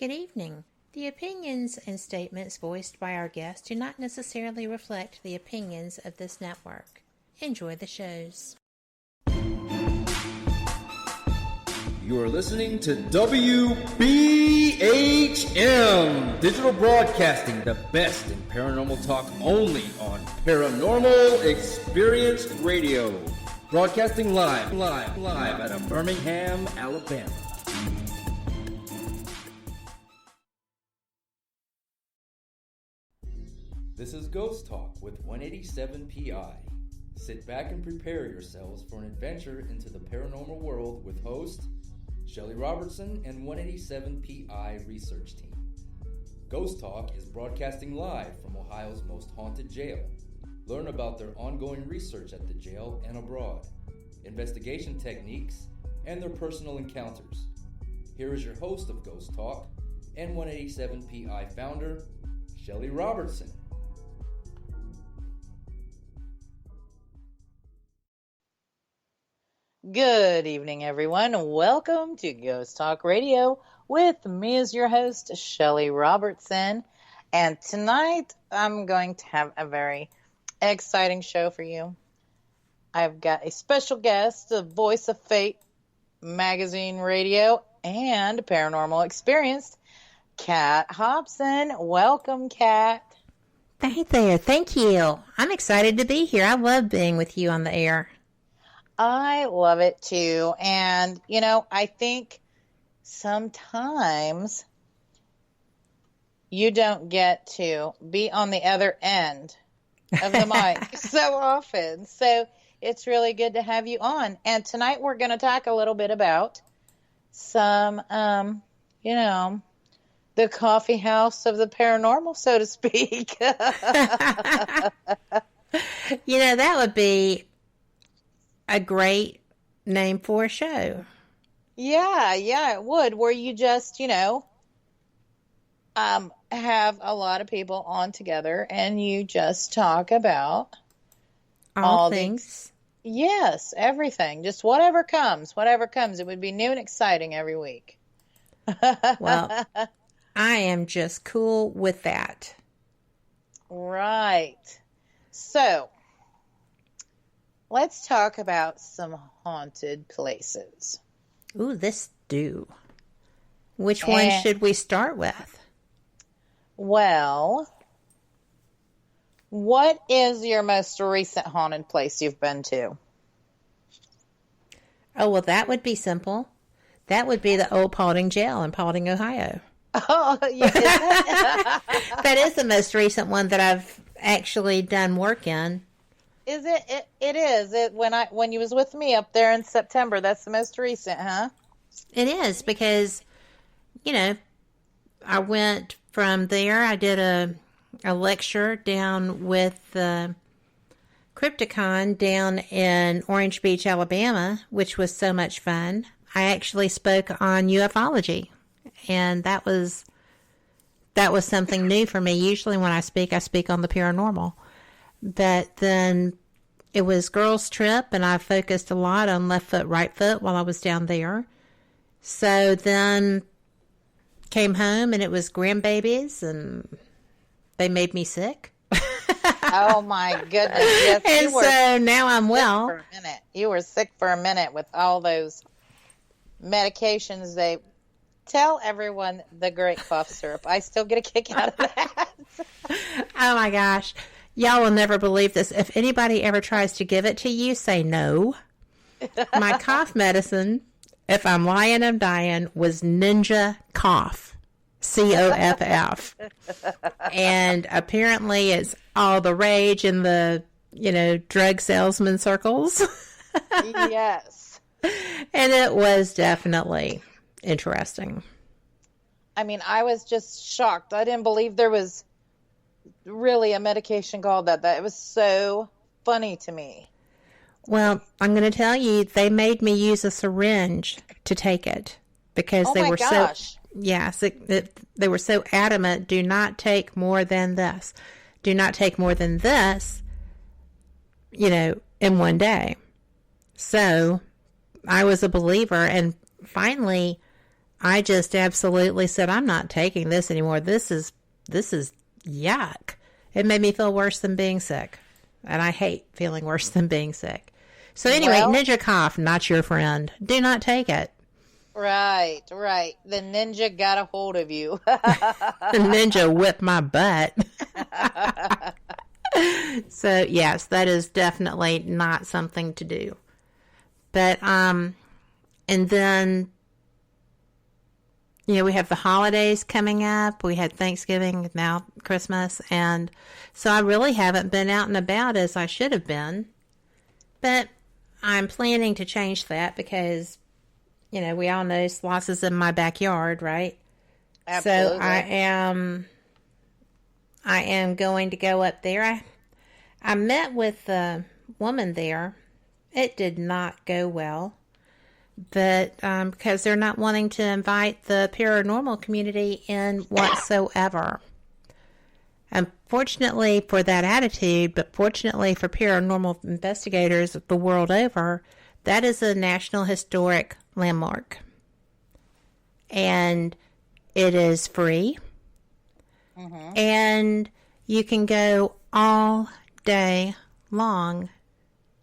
Good evening. The opinions and statements voiced by our guests do not necessarily reflect the opinions of this network. Enjoy the shows. You are listening to WBHM Digital Broadcasting, the best in paranormal talk only on Paranormal Experienced Radio. Broadcasting live out of Birmingham, Alabama. This is Ghost Talk with 187 PI. Sit back and prepare yourselves for an adventure into the paranormal world with host Shelly Robertson and 187 PI research team. Ghost Talk is broadcasting live from Ohio's most haunted jail. Learn about their ongoing research at the jail and abroad, investigation techniques, and their personal encounters. Here is your host of Ghost Talk and 187 PI founder, Shelly Robertson. Good evening, everyone. Welcome to Ghost Talk Radio with me as your host, Shelly Robertson. And tonight, I'm going to have a very exciting show for you. I've got a special guest, the voice of Fate Magazine Radio and Paranormal Experienced, Kat Hobson. Welcome, Kat. Hey there. Thank you. I'm excited to be here. I love being with you on the air. I love it too. And, I think sometimes you don't get to be on the other end of the mic so often. So it's really good to have you on. And tonight we're going to talk a little bit about some, the coffee house of the paranormal, so to speak. That would be a great name for a show. Yeah, it would. Where you just, have a lot of people on together and you just talk about all things. Yes, everything. Just whatever comes. It would be new and exciting every week. Well, I am just cool with that. Right. So, let's talk about some haunted places. Ooh, this do. Which one should we start with? Well, what is your most recent haunted place you've been to? Oh, well, that would be simple. That would be the old Paulding Jail in Paulding, Ohio. Oh, yeah. That is the most recent one that I've actually done work in. Is it? It is. When you was with me up there in September, that's the most recent, huh? It is because, I went from there. I did a lecture down with Crypticon down in Orange Beach, Alabama, which was so much fun. I actually spoke on ufology, and that was something new for me. Usually when I speak on the paranormal. But then it was girls' trip, and I focused a lot on left foot, right foot while I was down there. So then came home, and it was grandbabies, and they made me sick. Oh, my goodness. Yes, and so now I'm well. For a minute. You were sick for a minute with all those medications. They tell everyone the great cough syrup. I still get a kick out of that. Oh, my gosh. Y'all will never believe this. If anybody ever tries to give it to you, say no. My cough medicine, if I'm lying, I'm dying, was Ninja Cough. COFF. And apparently it's all the rage in the, drug salesman circles. Yes. And it was definitely interesting. I mean, I was just shocked. I didn't believe there was really a medication called that. It was so funny to me. Well, I'm going to tell you, they made me use a syringe to take it because they were they were so adamant. Do not take more than this. Do not take more than this. In one day. So I was a believer, and finally I just absolutely said, I'm not taking this anymore. This is yuck. It made me feel worse than being sick. And I hate feeling worse than being sick. So anyway, ninja cough, not your friend. Do not take it. Right. The ninja got a hold of you. The ninja whipped my butt. So yes, that is definitely not something to do. But, and then, we have the holidays coming up. We had Thanksgiving, now Christmas. And so I really haven't been out and about as I should have been. But I'm planning to change that because, we all know Sloss is in my backyard, right? Absolutely. So I am going to go up there. I met with the woman there. It did not go well. But because they're not wanting to invite the paranormal community in whatsoever. Unfortunately for that attitude, but fortunately for paranormal investigators the world over, that is a National Historic Landmark. And it is free. Mm-hmm. And you can go all day long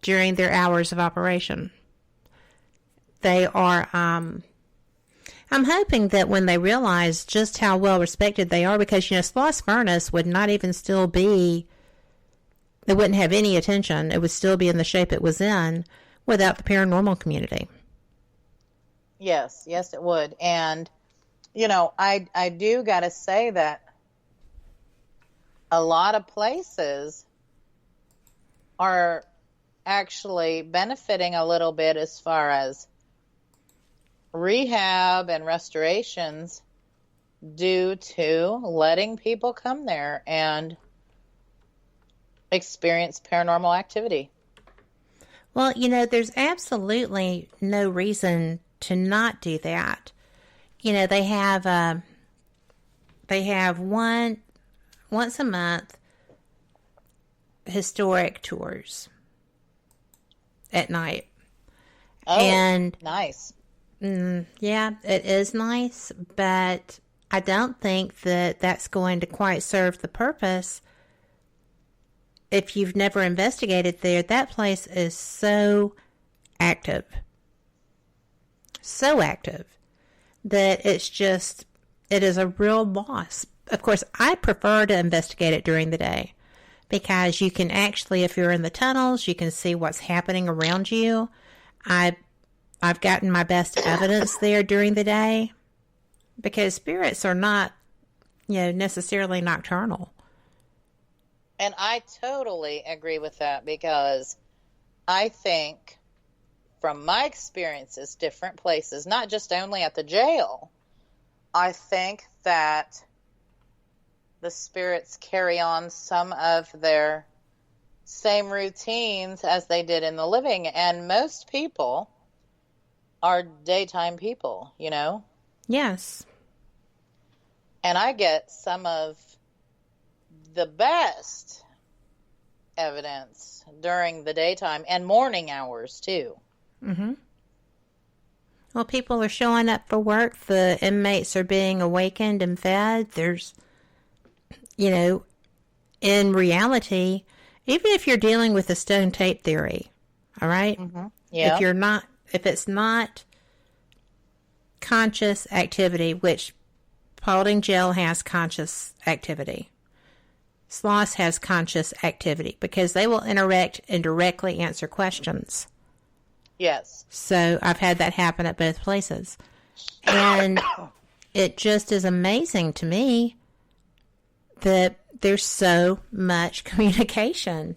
during their hours of operation. They are, I'm hoping that when they realize just how well respected they are, because, Sloss Furnace would not even still be, it wouldn't have any attention. It would still be in the shape it was in without the paranormal community. Yes, it would. And, I do got to say that a lot of places are actually benefiting a little bit as far as rehab and restorations due to letting people come there and experience paranormal activity. Well, there's absolutely no reason to not do that. They have once a month historic tours at night. Oh, and nice. Yeah, it is nice, but I don't think that that's going to quite serve the purpose. If you've never investigated there, that place is so active that it is a real loss. Of course, I prefer to investigate it during the day because you can actually, if you're in the tunnels, you can see what's happening around you. I've gotten my best evidence there during the day because spirits are not, necessarily nocturnal. And I totally agree with that because I think from my experiences, different places, not just only at the jail, I think that the spirits carry on some of their same routines as they did in the living. And most people are daytime people, Yes. And I get some of the best evidence during the daytime and morning hours too. Mm-hmm. Well, people are showing up for work. The inmates are being awakened and fed. There's, in reality, even if you're dealing with the stone tape theory, all right? Mm-hmm. Yeah. If it's not conscious activity, which Paulding Jail has conscious activity. Sloss has conscious activity because they will interact and directly answer questions. Yes. So I've had that happen at both places. And it just is amazing to me that there's so much communication.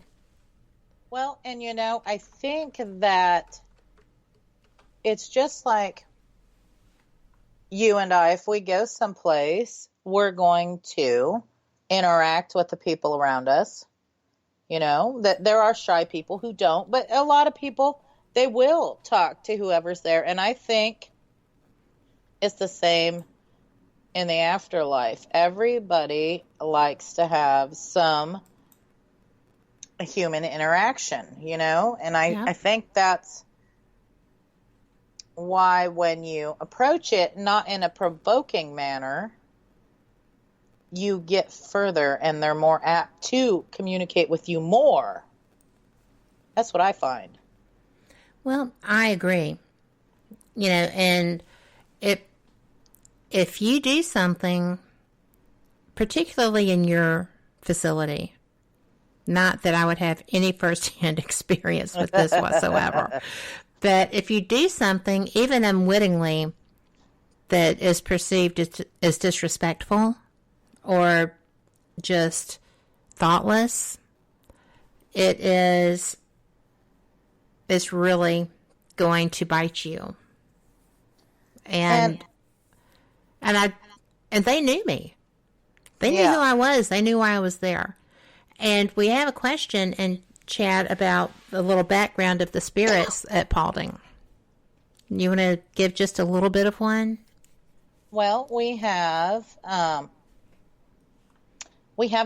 Well, and I think that it's just like you and I, if we go someplace, we're going to interact with the people around us. That there are shy people who don't, but a lot of people, they will talk to whoever's there. And I think it's the same in the afterlife. Everybody likes to have some human interaction, and I think that's why when you approach it not in a provoking manner, you get further and they're more apt to communicate with you more. That's what I find. Well, I agree. And if you do something, particularly in your facility, not that I would have any firsthand experience with this whatsoever, but if you do something, even unwittingly, that is perceived as disrespectful or just thoughtless, it's really going to bite you. And they knew me. They knew who I was. They knew why I was there. And we have a question in chat about a little background of the spirits at Paulding. You want to give just a little bit of one? Well, we have a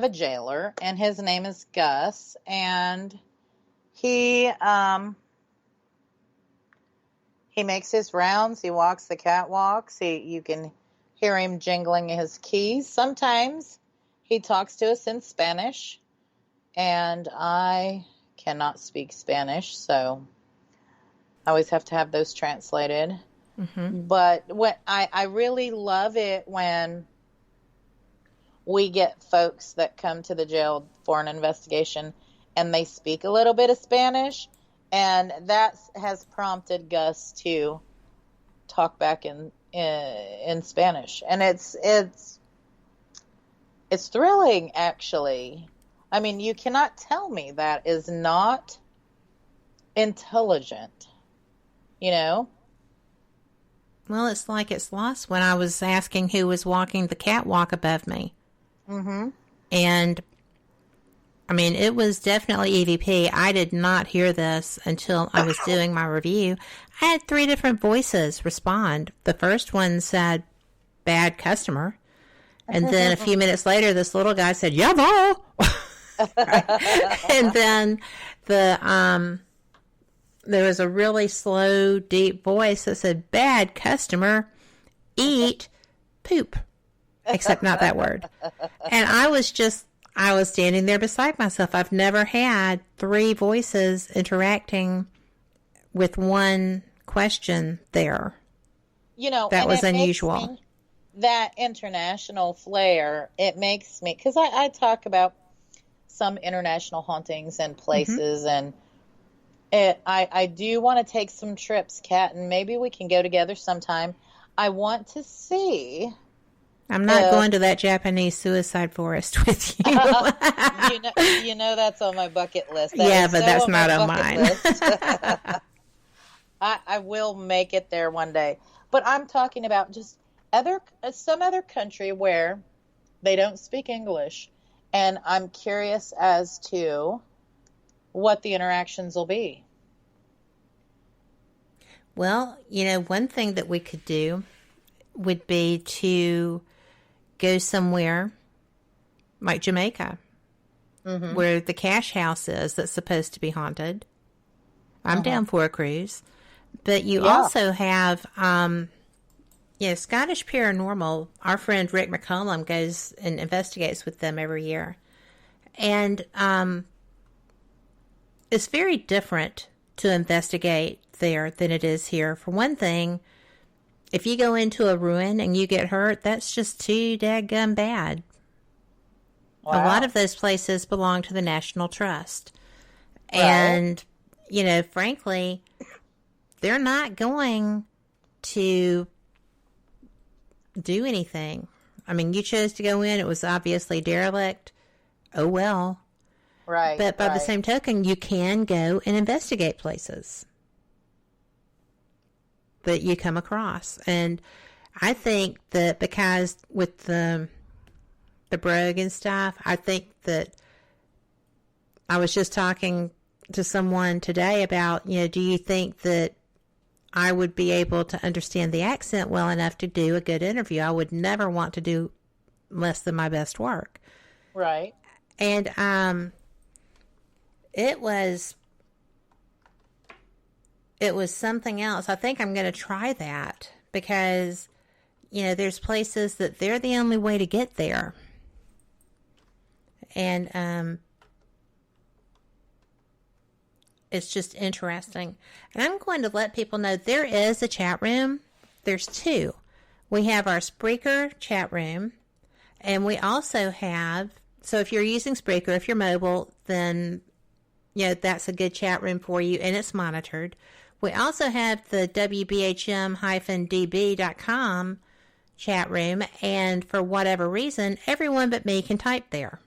jailer, and his name is Gus, and he makes his rounds. He walks the catwalks. You can hear him jingling his keys. Sometimes he talks to us in Spanish, and I cannot speak Spanish, so I always have to have those translated. Mm-hmm. But I really love it when we get folks that come to the jail for an investigation and they speak a little bit of Spanish, and that has prompted Gus to talk back in Spanish, and it's thrilling, actually. I mean, you cannot tell me that is not intelligent, Well, it's like it's lost when I was asking who was walking the catwalk above me. Mm-hmm. And, I mean, it was definitely EVP. I did not hear this until I was doing my review. I had 3 different voices respond. The first one said, bad customer. And then a few minutes later, this little guy said, Yabo! And then there was a really slow, deep voice that said, bad customer, eat poop. Except not that word. And I was standing there beside myself. I've never had 3 voices interacting with one question there. That was unusual. That international flair, it makes me, because I talk about some international hauntings and places, mm-hmm. and I do want to take some trips, Kat, and maybe we can go together sometime. I want to see. I'm not going to that Japanese suicide forest with you. That's on my bucket list. But that's not on mine. I will make it there one day. But I'm talking about just some other country where they don't speak English. And I'm curious as to what the interactions will be. Well, one thing that we could do would be to go somewhere like Jamaica, mm-hmm. where the cash house is that's supposed to be haunted. I'm down for a cruise. But you also have, Scottish Paranormal. Our friend Rick McCollum goes and investigates with them every year. And it's very different to investigate there than it is here. For one thing, if you go into a ruin and you get hurt, that's just too dadgum bad. Wow. A lot of those places belong to the National Trust. Right. And, frankly, they're not going to do anything. I mean, you chose to go in. It was obviously derelict. Oh, well. Right. But by the same token, you can go and investigate places that you come across. And I think that because with the brogue and stuff, I think that I was just talking to someone today about, do you think that I would be able to understand the accent well enough to do a good interview? I would never want to do less than my best work. Right. And it was it was something else. I think I'm going to try that because, there's places that they're the only way to get there. And it's just interesting. And I'm going to let people know there is a chat room. There's two. We have our Spreaker chat room, and we also have, so if you're using Spreaker, if you're mobile, then, that's a good chat room for you, and it's monitored. We also have the WBHM-DB.com chat room, and for whatever reason, everyone but me can type there.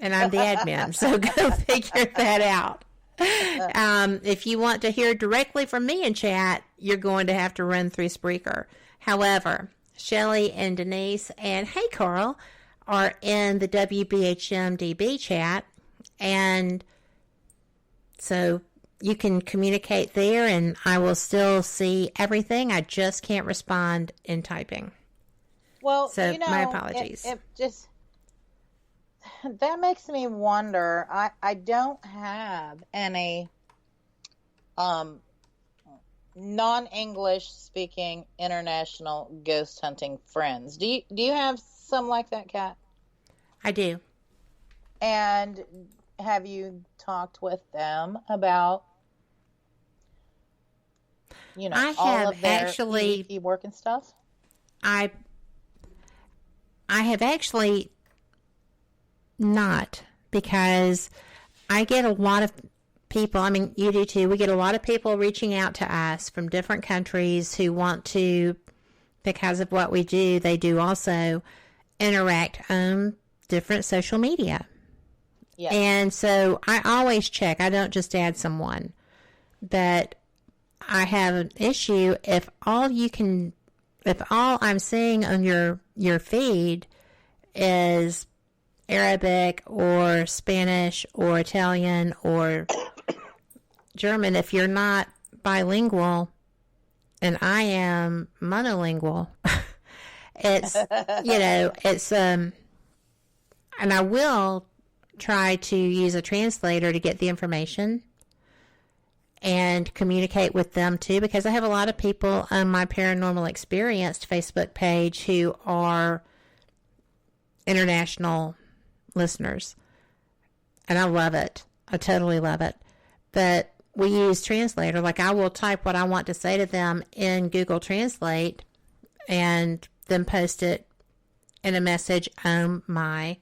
And I'm the admin, so go figure that out. If you want to hear directly from me in chat, you're going to have to run through Spreaker. However, Shelly and Denise and hey Carl are in the WBHM-DB chat, and so you can communicate there, and I will still see everything. I just can't respond in typing. Well, so my apologies. It just that makes me wonder. I don't have any non-English speaking international ghost hunting friends. Do you have some like that, Kat? I do. And have you talked with them about I all have of their actually EVP work and stuff? I have actually not, because I get a lot of people, I mean, you do too, we get a lot of people reaching out to us from different countries who want to, because of what we do, they do also interact on different social media. Yes. And so I always check. I don't just add someone. But I have an issue if all I'm seeing on your feed is Arabic or Spanish or Italian or German, if you're not bilingual and I am monolingual, it's, and I will try to use a translator to get the information and communicate with them too, because I have a lot of people on my Paranormal Experienced Facebook page who are international listeners, and I love it. I totally love it. But we use translator. Like, I will type what I want to say to them in Google Translate and then post it in a message on my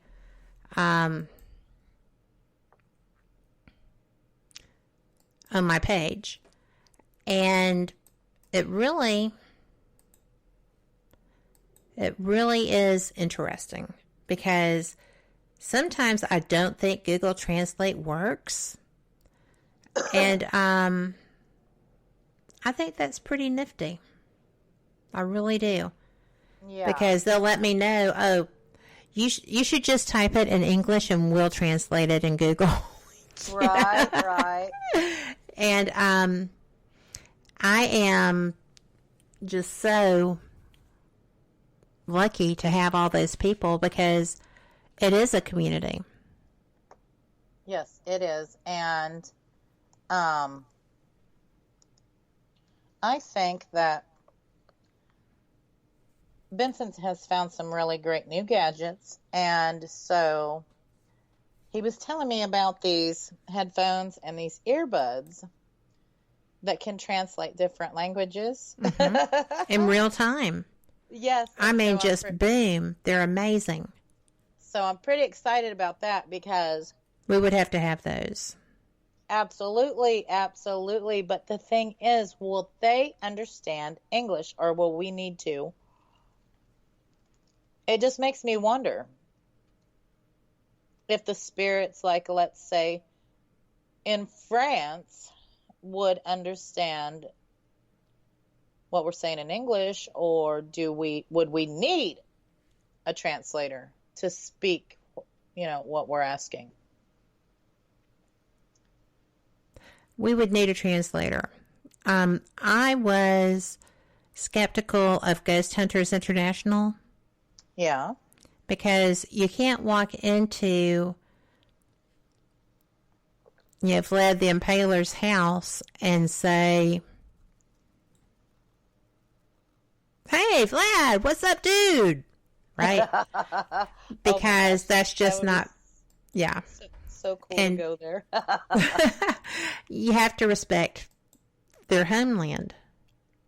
page. And it really is interesting, because sometimes I don't think Google Translate works. And I think that's pretty nifty. I really do. Yeah. Because they'll let me know, you should just type it in English and we'll translate it in Google. Right. And I am just so lucky to have all those people, because it is a community. Yes, it is. And I think that Vincent has found some really great new gadgets, and so he was telling me about these headphones and these earbuds that can translate different languages. Mm-hmm. In real time. Yes. I mean, just boom. They're amazing. So I'm pretty excited about that, because we would have to have those. Absolutely. But the thing is, will they understand English, or will we need to? It just makes me wonder if the spirits, like, let's say, in France, would understand what we're saying in English, or would we need a translator to speak, what we're asking? We would need a translator. I was skeptical of Ghost Hunters International. Yeah. Because you can't walk into Vlad the Impaler's house and say, Hey, Vlad, what's up, dude? Right? Because that's just not, yeah. So cool to go there. You have to respect their homeland.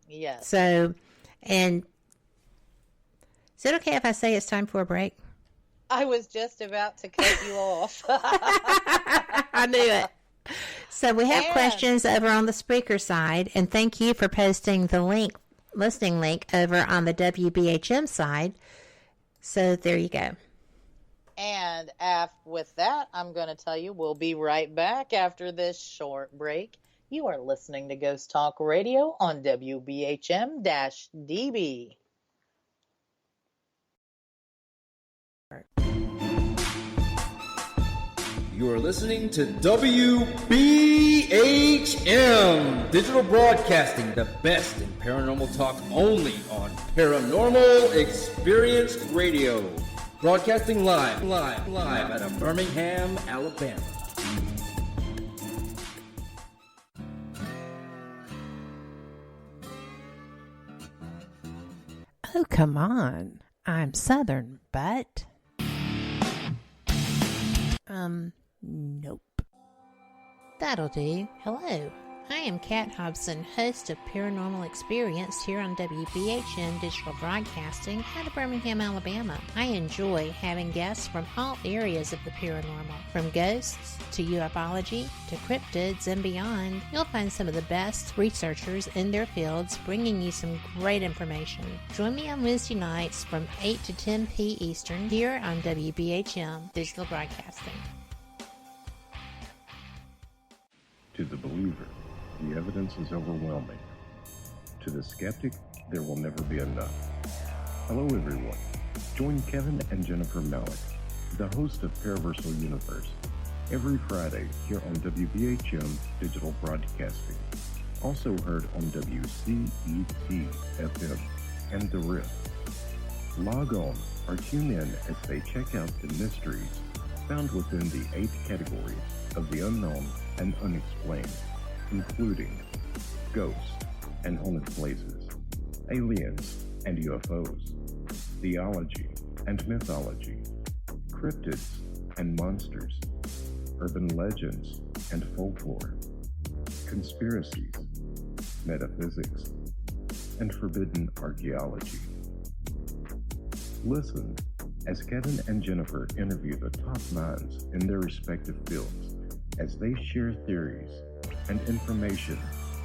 Yes. So, and is it okay if I say it's time for a break? I was just about to cut you off. I knew it. So we have questions over on the speaker side, and thank you for posting the listening link over on the WBHM side. So there you go. And with that, I'm going to tell you we'll be right back after this short break. You are listening to Ghost Talk Radio on WBHM-DB. You are listening to WBHM Digital Broadcasting, the best in paranormal talk, only on Paranormal Experienced Radio. Broadcasting live out of Birmingham, Alabama. Oh, come on. I'm Southern, but... Nope. That'll do. Hello. I am Kat Hobson, host of Paranormal Experienced here on WBHM Digital Broadcasting out of Birmingham, Alabama. I enjoy having guests from all areas of the paranormal, from ghosts to ufology to cryptids and beyond. You'll find some of the best researchers in their fields bringing you some great information. Join me on Wednesday nights from 8 to 10 p. Eastern here on WBHM Digital Broadcasting. To the believer, the evidence is overwhelming. To the skeptic, there will never be enough. Hello everyone. Join Kevin and Jennifer Malik, the host of Paraversal Universe, every Friday here on WBHM Digital Broadcasting. Also heard on WCET FM and The Rift. Log on or tune in as they check out the mysteries found within the 8 categories of the unknown and unexplained, including ghosts and haunted places, aliens and UFOs, theology and mythology, cryptids and monsters, urban legends and folklore, conspiracies, metaphysics, and forbidden archaeology. Listen as Kevin and Jennifer interview the top minds in their respective fields as they share theories and information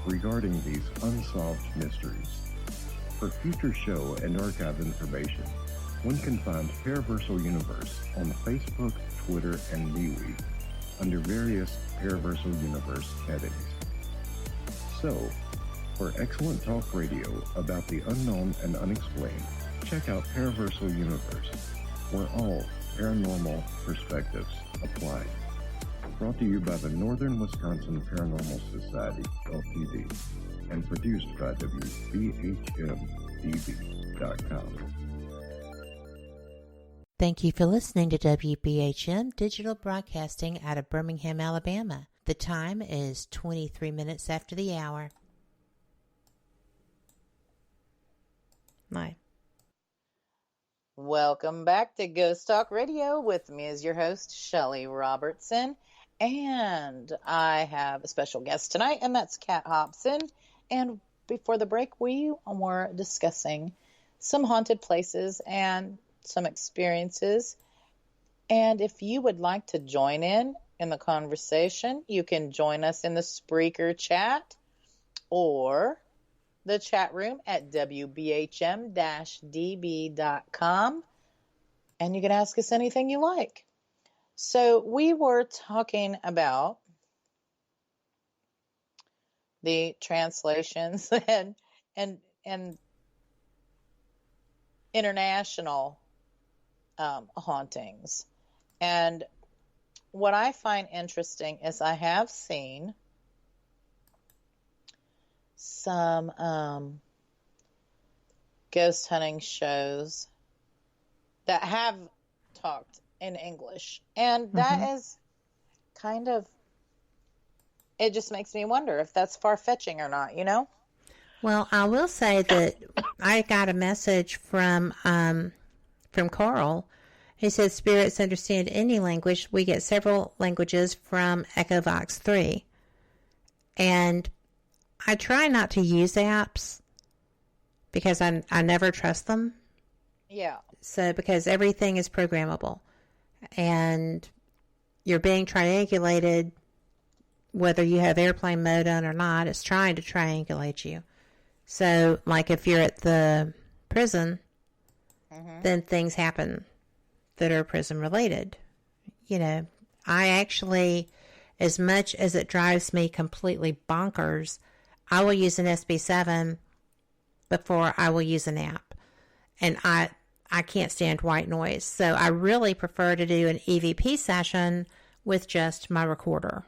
regarding these unsolved mysteries. For future show and archive information, one can find Paraversal Universe on Facebook, Twitter, and MeWe under various Paraversal Universe headings. So, for excellent talk radio about the unknown and unexplained, check out Paraversal Universe, where all paranormal perspectives apply. Brought to you by the Northern Wisconsin Paranormal Society, Ltd., and produced by WBHM-DB.com. Thank you for listening to WBHM Digital Broadcasting out of Birmingham, Alabama. The time is 23 minutes after the hour. Bye. Welcome back to Ghost Talk Radio. With me is your host, Shelly Robertson. And I have a special guest tonight, and that's Kat Hobson. And before the break, we were discussing some haunted places and some experiences. And if you would like to join in the conversation, you can join us in the Spreaker chat or the chat room at WBHM-DB.com. And you can ask us anything you like. So we were talking about the translations and international hauntings. And what I find interesting is I have seen some ghost hunting shows that have talked in English, and that is kind of, it just makes me wonder if that's far-fetching or not, you know? Well, I will say that I got a message from Carl. He said spirits understand any language. We get several languages from EchoVox 3. And I try not to use apps because I never trust them. Yeah. So, because everything is programmable. And you're being triangulated, whether you have airplane mode on or not, it's trying to triangulate you. So, like if you're at the prison, then things happen that are prison related. You know, I actually, as much as it drives me completely bonkers, I will use an SB7 before I will use an app. And I can't stand white noise. So I really prefer to do an EVP session with just my recorder.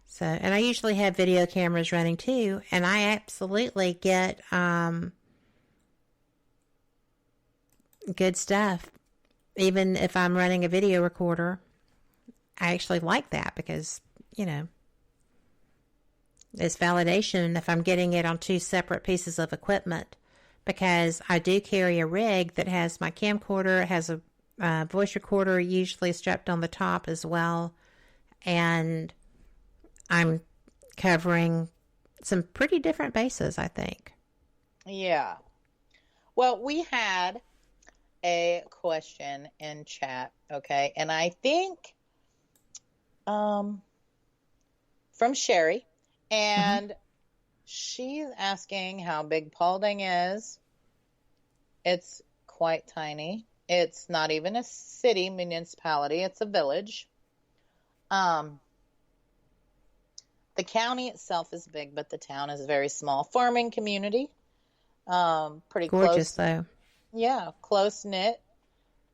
So, and I usually have video cameras running too, and I absolutely get good stuff. Even if I'm running a video recorder, I actually like that because, you know, it's validation if I'm getting it on two separate pieces of equipment. Because I do carry a rig that has my camcorder, it has a voice recorder usually strapped on the top as well. And I'm covering some pretty different bases, I think. Yeah. Well, we had a question in chat, okay? And I think from Sherry, and she's asking how big Paulding is. It's quite tiny. It's not even a city municipality. It's a village. The county itself is big, but the town is a very small farming community. Pretty gorgeous, close. Though. Yeah, close-knit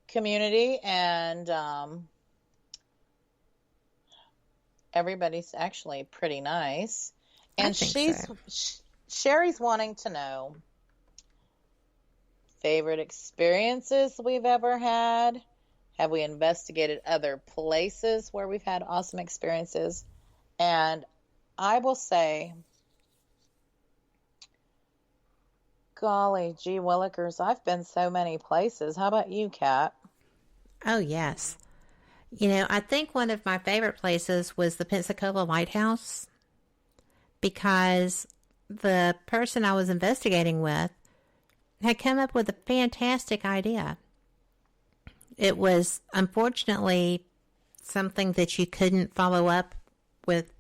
community, and everybody's actually pretty nice. And Sherry's wanting to know favorite experiences we've ever had. Have we investigated other places where we've had awesome experiences? And I will say, golly gee willikers, I've been so many places. How about you, Kat? Oh, yes. You know, I think one of my favorite places was the Pensacola Lighthouse, because the person I was investigating with had come up with a fantastic idea. It was, unfortunately, something that you couldn't follow up with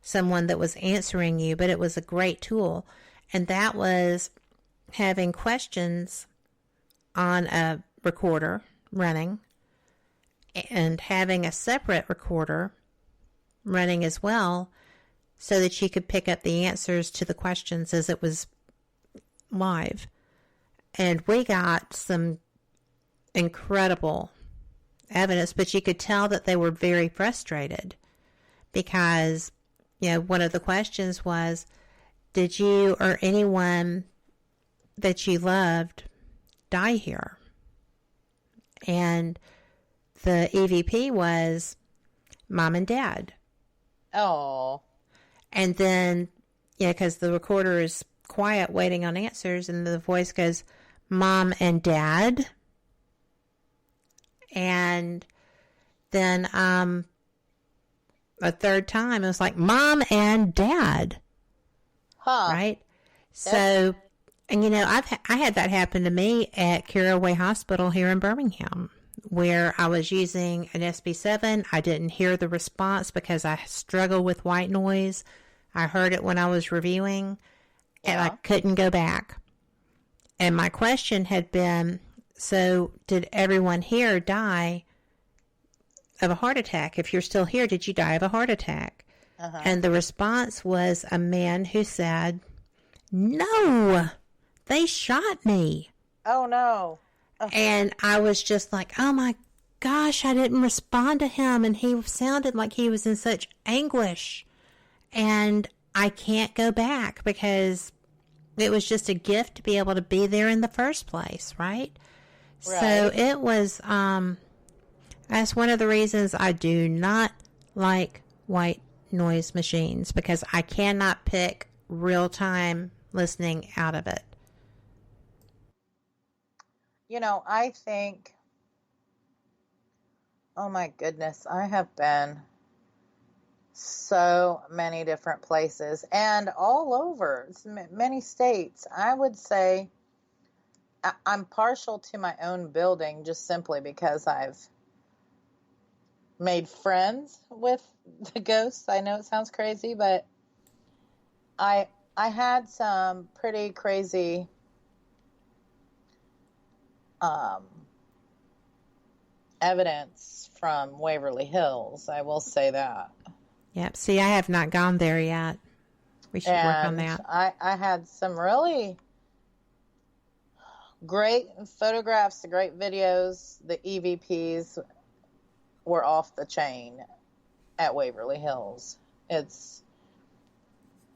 someone that was answering you, but it was a great tool. And that was having questions on a recorder running and having a separate recorder running as well, so that you could pick up the answers to the questions as it was live. And we got some incredible evidence, but you could tell that they were very frustrated because, you know, one of the questions was, did you or anyone that you loved die here? And the EVP was mom and dad. Oh. And then, yeah, because the recorder is quiet waiting on answers, and the voice goes, mom and dad. And then a third time, it was like, mom and dad. Huh. Right? So, and you know, I had that happen to me at Caraway Hospital here in Birmingham, where I was using an SB7. I didn't hear the response because I struggle with white noise. I heard it when I was reviewing, and I couldn't go back. And my question had been, so did everyone here die of a heart attack? If you're still here, did you die of a heart attack? And the response was a man who said, no, they shot me. Oh, no. And I was just like, oh my gosh, I didn't respond to him. And he sounded like he was in such anguish. And I can't go back because it was just a gift to be able to be there in the first place, right? So it was, that's one of the reasons I do not like white noise machines, because I cannot pick real-time listening out of it? I think, oh my goodness, I have been so many different places and all over many states. I would say I'm partial to my own building just simply because I've made friends with the ghosts. I know it sounds crazy, but I had some pretty crazy evidence from Waverly Hills. I will say that. Yep. See, I have not gone there yet. We should work on that. I had some really great photographs, great videos. The EVPs were off the chain at Waverly Hills. It's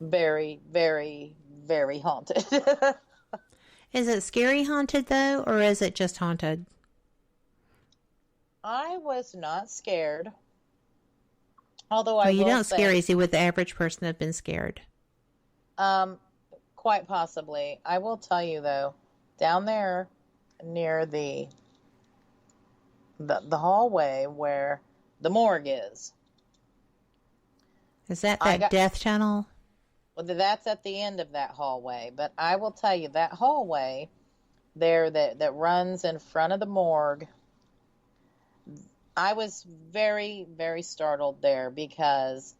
very, very, very haunted. Is it scary haunted, though, or is it just haunted? I was not scared. Although well, I you will don't say, scare easy. Would the average person have been scared? Quite possibly. I will tell you, though, down there near the hallway where the morgue is. Is that death tunnel? Well, that's at the end of that hallway. But I will tell you, that hallway there that runs in front of the morgue, I was very, very startled there because,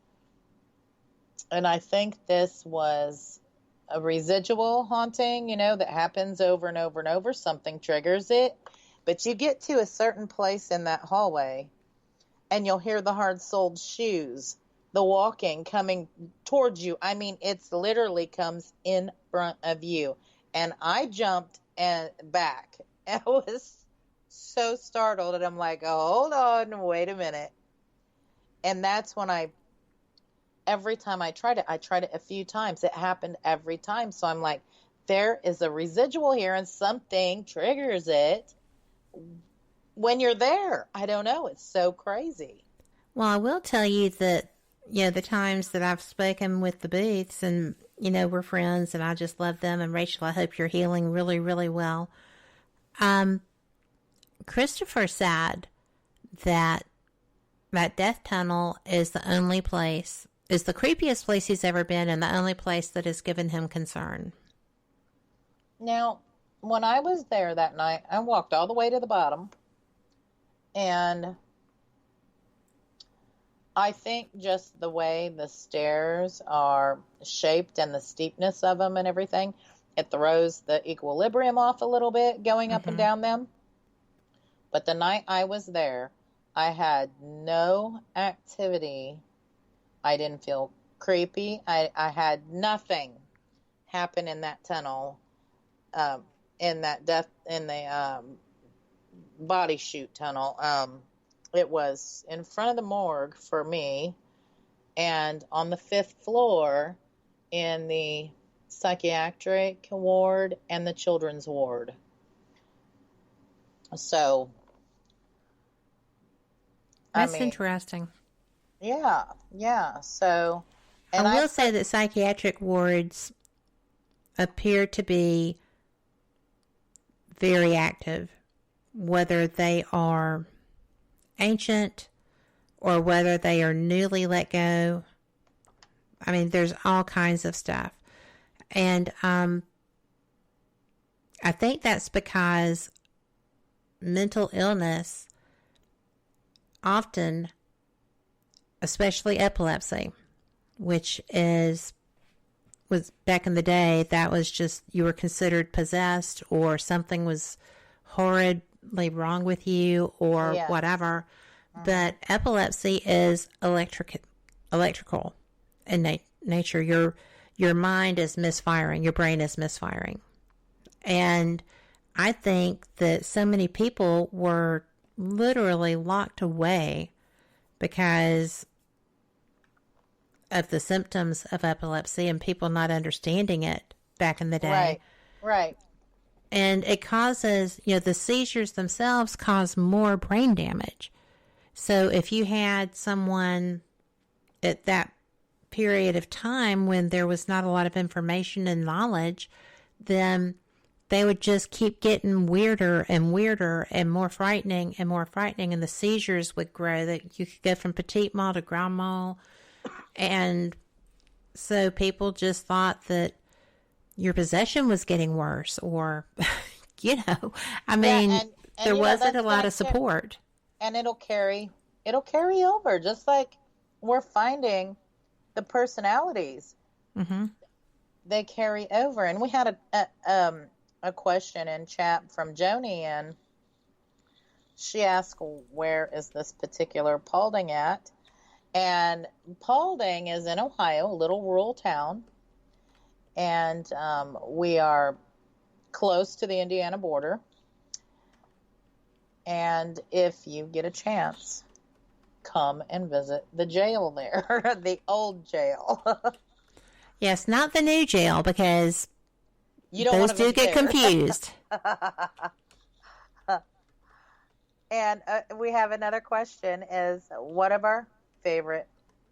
and I think this was a residual haunting, that happens over and over and over. Something triggers it. But you get to a certain place in that hallway and you'll hear the hard-soled shoes, the walking coming towards you. I mean, it's literally comes in front of you. And I jumped back. I was so startled, and I'm like, oh, hold on, wait a minute. And that's when every time I tried it a few times. It happened every time. So I'm like, there is a residual here, and something triggers it when you're there. I don't know. It's so crazy. Well, I will tell you that, the times that I've spoken with the Booths, and, we're friends, and I just love them. And Rachel, I hope you're healing really, really well. Christopher said that death tunnel is the creepiest place he's ever been, and the only place that has given him concern. Now, when I was there that night, I walked all the way to the bottom, and I think just the way the stairs are shaped and the steepness of them and everything, it throws the equilibrium off a little bit going up and down them. But the night I was there, I had no activity. I didn't feel creepy. I had nothing happen in that tunnel, in the body chute tunnel. It was in front of the morgue for me, and on the 5th floor in the psychiatric ward and the children's ward. So that's interesting. Yeah. So, and I will say that psychiatric wards appear to be very active, whether they are ancient or whether they are newly let go. I mean, there's all kinds of stuff. And I think that's because mental illness often, especially epilepsy, which was back in the day, that was just, you were considered possessed or something was horridly wrong with you or whatever. But epilepsy is electrical in nature. Your mind is misfiring. Your brain is misfiring. And I think that so many people were literally locked away because of the symptoms of epilepsy and people not understanding it back in the day. Right. And it causes, the seizures themselves cause more brain damage. So if you had someone at that period of time when there was not a lot of information and knowledge, then they would just keep getting weirder and weirder and more frightening, and the seizures would grow. That you could go from petite mal to grand mal, and so people just thought that your possession was getting worse, or I mean, and there wasn't a lot of support, and it'll carry over, just like we're finding the personalities. Mm-hmm. They carry over. And we had a question in chat from Joni, and she asked, where is this particular Paulding at? And Paulding is in Ohio, a little rural town, and we are close to the Indiana border. And if you get a chance, come and visit the jail there, the old jail. Yes, not the new jail, because you don't those do get confused. And we have another question: is what of our favorite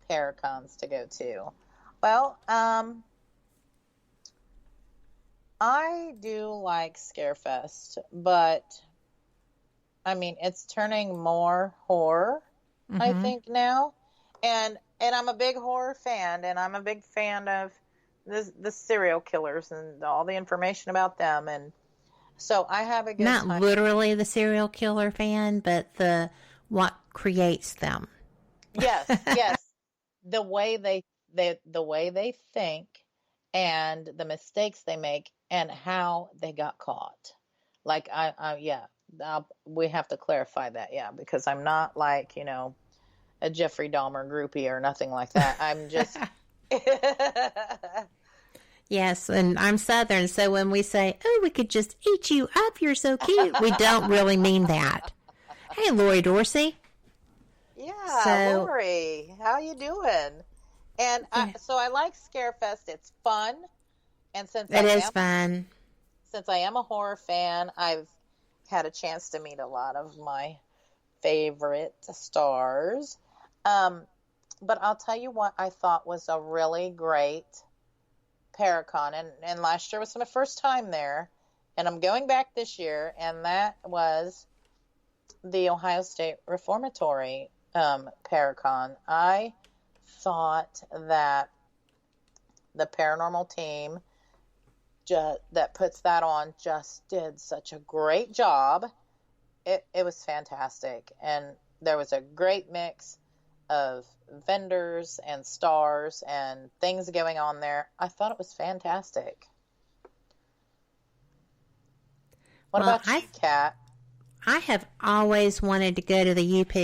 Paracons to go to? Well, I do like Scarefest, but I mean, it's turning more horror, Mm-hmm. I think, now. And I'm a big horror fan, and I'm a big fan of the serial killers and all the information about them. And so I have a good Not time. literally the serial killer fan, but what creates them. Yes, yes. The way they think, and the mistakes they make, and how they got caught. Like we have to clarify that, because I'm not like, a Jeffrey Dahmer groupie or nothing like that. I'm just. Yes, and I'm Southern, so when we say, "Oh, we could just eat you up, you're so cute," we don't really mean that. Hey, Lori Dorsey. Yeah, Lori, how you doing? And so I like Scarefest. It's fun, and since it is fun. Since I am a horror fan, I've had a chance to meet a lot of my favorite stars. But I'll tell you what I thought was a really great Paracon, and last year was my first time there, and I'm going back this year, and that was the Ohio State Reformatory Paracon. I thought that the paranormal team that puts that on just did such a great job. It was fantastic, and there was a great mix of vendors and stars and things going on there. I thought it was fantastic. What about you, Kat? I have always wanted to go to the UP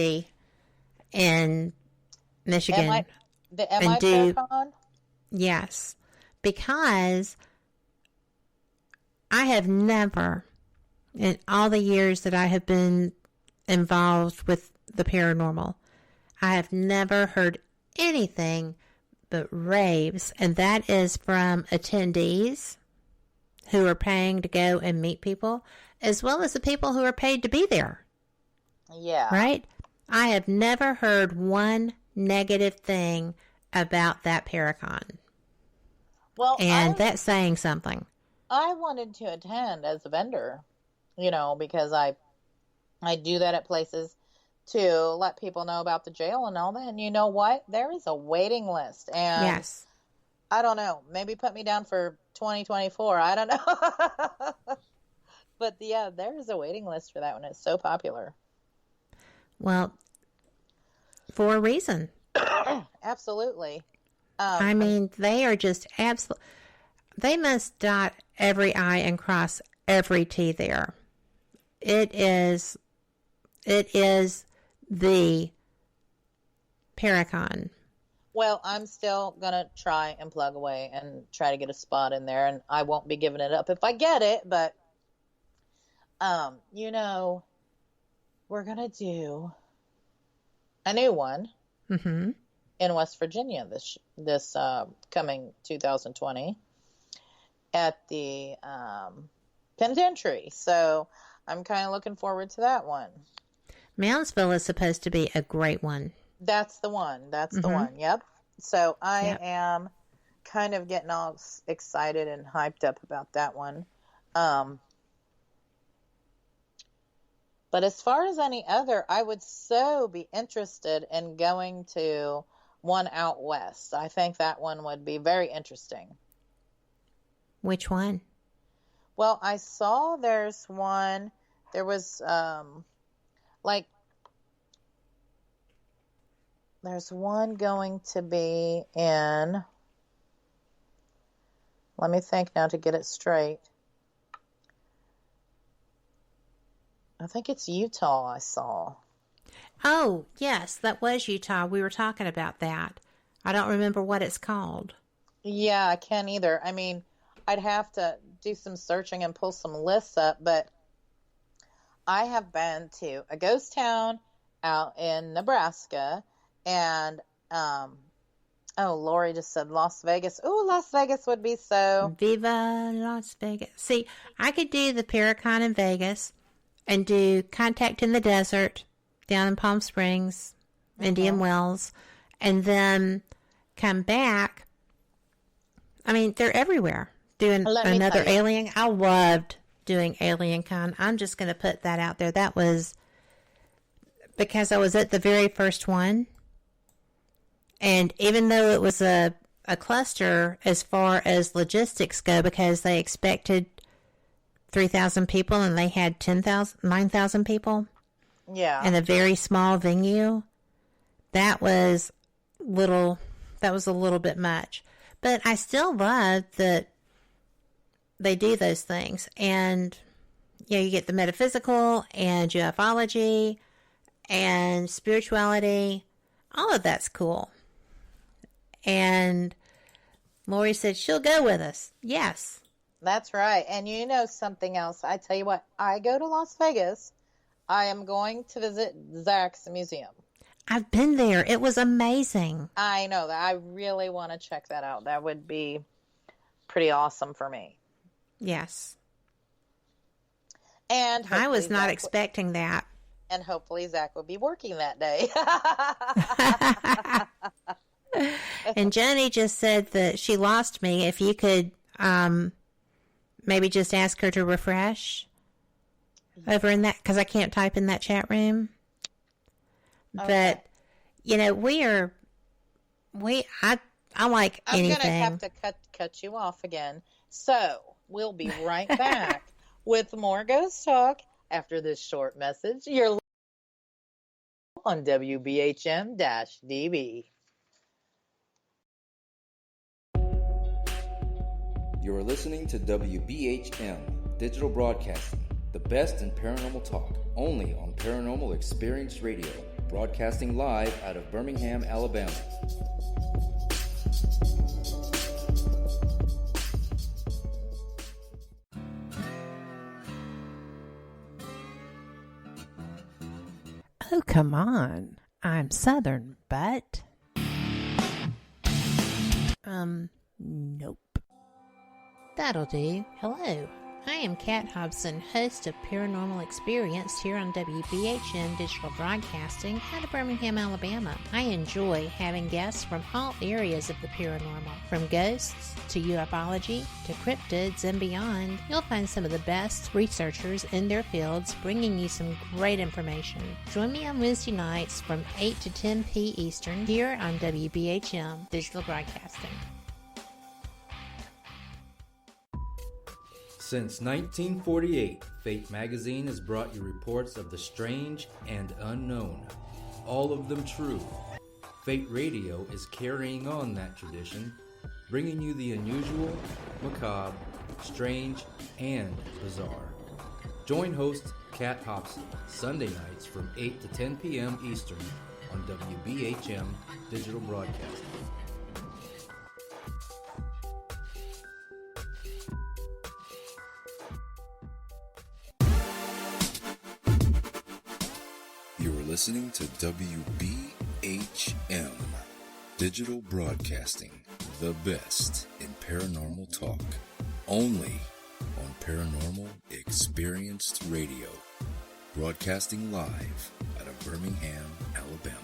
in Michigan. The MI Paracon? Yes, because I have never, in all the years that I have been involved with the paranormal, I have never heard anything but raves, and that is from attendees who are paying to go and meet people, as well as the people who are paid to be there. Yeah. Right? I have never heard one negative thing about that Paracon. Well, and that's saying something. I wanted to attend as a vendor, because I do that at places to let people know about the jail and all that. And you know what? There is a waiting list. And yes. I don't know. Maybe put me down for 2024. I don't know. But yeah, there is a waiting list for that one. It's so popular. Well, for a reason. Absolutely. I mean, they are just absolute. They must dot every I and cross every T there. It is the Paracon. Well, I'm still going to try and plug away and try to get a spot in there, and I won't be giving it up if I get it, but, we're going to do a new one in West Virginia this coming 2020 at the penitentiary. So I'm kind of looking forward to that one. Moundsville is supposed to be a great one. That's the one. That's the one. Yep. So I Yep. am kind of getting all excited and hyped up about that one. Um, but as far as any other, I would so be interested in going to one out west. I think that one would be very interesting. Which one? Well, I saw there was like there's one going to be in, let me think now to get it straight. I think it's Utah I saw. Oh, yes, that was Utah. We were talking about that. I don't remember what it's called. Yeah, I can't either. I mean, I'd have to do some searching and pull some lists up, but I have been to a ghost town out in Nebraska, and Lori just said Las Vegas. Oh, Las Vegas would be so. Viva Las Vegas. See, I could do the Paracon in Vegas and do Contact in the Desert down in Palm Springs, Indian Wells, and then come back. I mean, they're everywhere. Doing another alien. I loved doing Alien Con. I'm just going to put that out there. That was because I was at the very first one. And even though it was a cluster as far as logistics go, because they expected 3,000 people and they had 9,000 people. Yeah. In a very small venue, that was a little bit much. But I still love that they do those things. And, you get the metaphysical and ufology and spirituality. All of that's cool. And Lori said she'll go with us. Yes. That's right. And you know something else. I tell you what, I go to Las Vegas. I am going to visit Zach's museum. I've been there. It was amazing. I know that. I really want to check that out. That would be pretty awesome for me. Yes. And I was not expecting that. And hopefully Zach will be working that day. And Jenny just said that she lost me. If you could maybe just ask her to refresh over in that, because I can't type in that chat room. Okay. But, I like anything. I'm going to have to cut you off again. So we'll be right back with more Ghost Talk after this short message. You're on WBHM-DB. You're listening to WBHM Digital Broadcasting, the best in paranormal talk, only on Paranormal Experienced Radio, broadcasting live out of Birmingham, Alabama. Oh, come on. I'm Southern, but... Nope. That'll do. Hello. I am Kat Hobson, host of Paranormal Experienced here on WBHM Digital Broadcasting out of Birmingham, Alabama. I enjoy having guests from all areas of the paranormal, from ghosts to ufology to cryptids and beyond. You'll find some of the best researchers in their fields bringing you some great information. Join me on Wednesday nights from 8 to 10 p. Eastern here on WBHM Digital Broadcasting. Since 1948, Fate magazine has brought you reports of the strange and unknown, all of them true. Fate Radio is carrying on that tradition, bringing you the unusual, macabre, strange, and bizarre. Join host Kat Hobson Sunday nights from 8 to 10 p.m. Eastern on WBHM Digital Broadcasting. Listening to WBHM Digital Broadcasting, the best in paranormal talk, only on Paranormal Experienced Radio, broadcasting live out of Birmingham, Alabama.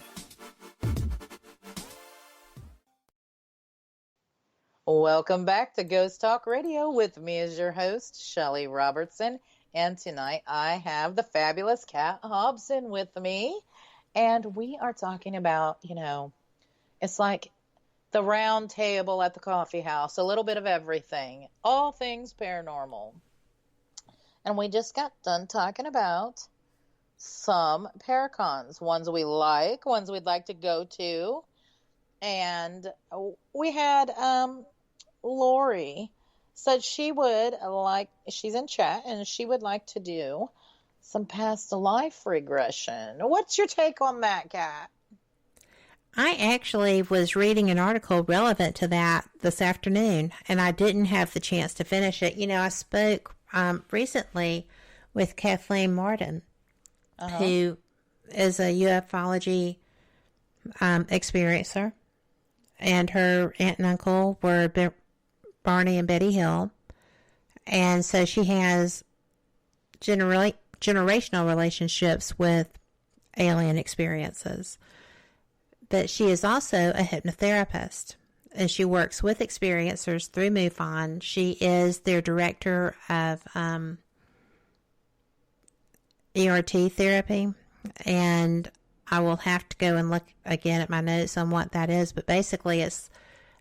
Welcome back to Ghost Talk Radio with me as your host, Shelly Robertson. And tonight I have the fabulous Kat Hobson with me. And we are talking about, it's like the round table at the coffee house, a little bit of everything, all things paranormal. And we just got done talking about some paracons, ones we like, ones we'd like to go to. And we had Lori said she's in chat, and she would like to do some past life regression. What's your take on that, Kat? I actually was reading an article relevant to that this afternoon, and I didn't have the chance to finish it. I spoke recently with Kathleen Martin, who is a ufology experiencer, and her aunt and uncle were Barney and Betty Hill, and so she has generational relationships with alien experiences. But she is also a hypnotherapist, and she works with experiencers through MUFON. She is their director of ERT therapy, and I will have to go and look again at my notes on what that is, but basically it's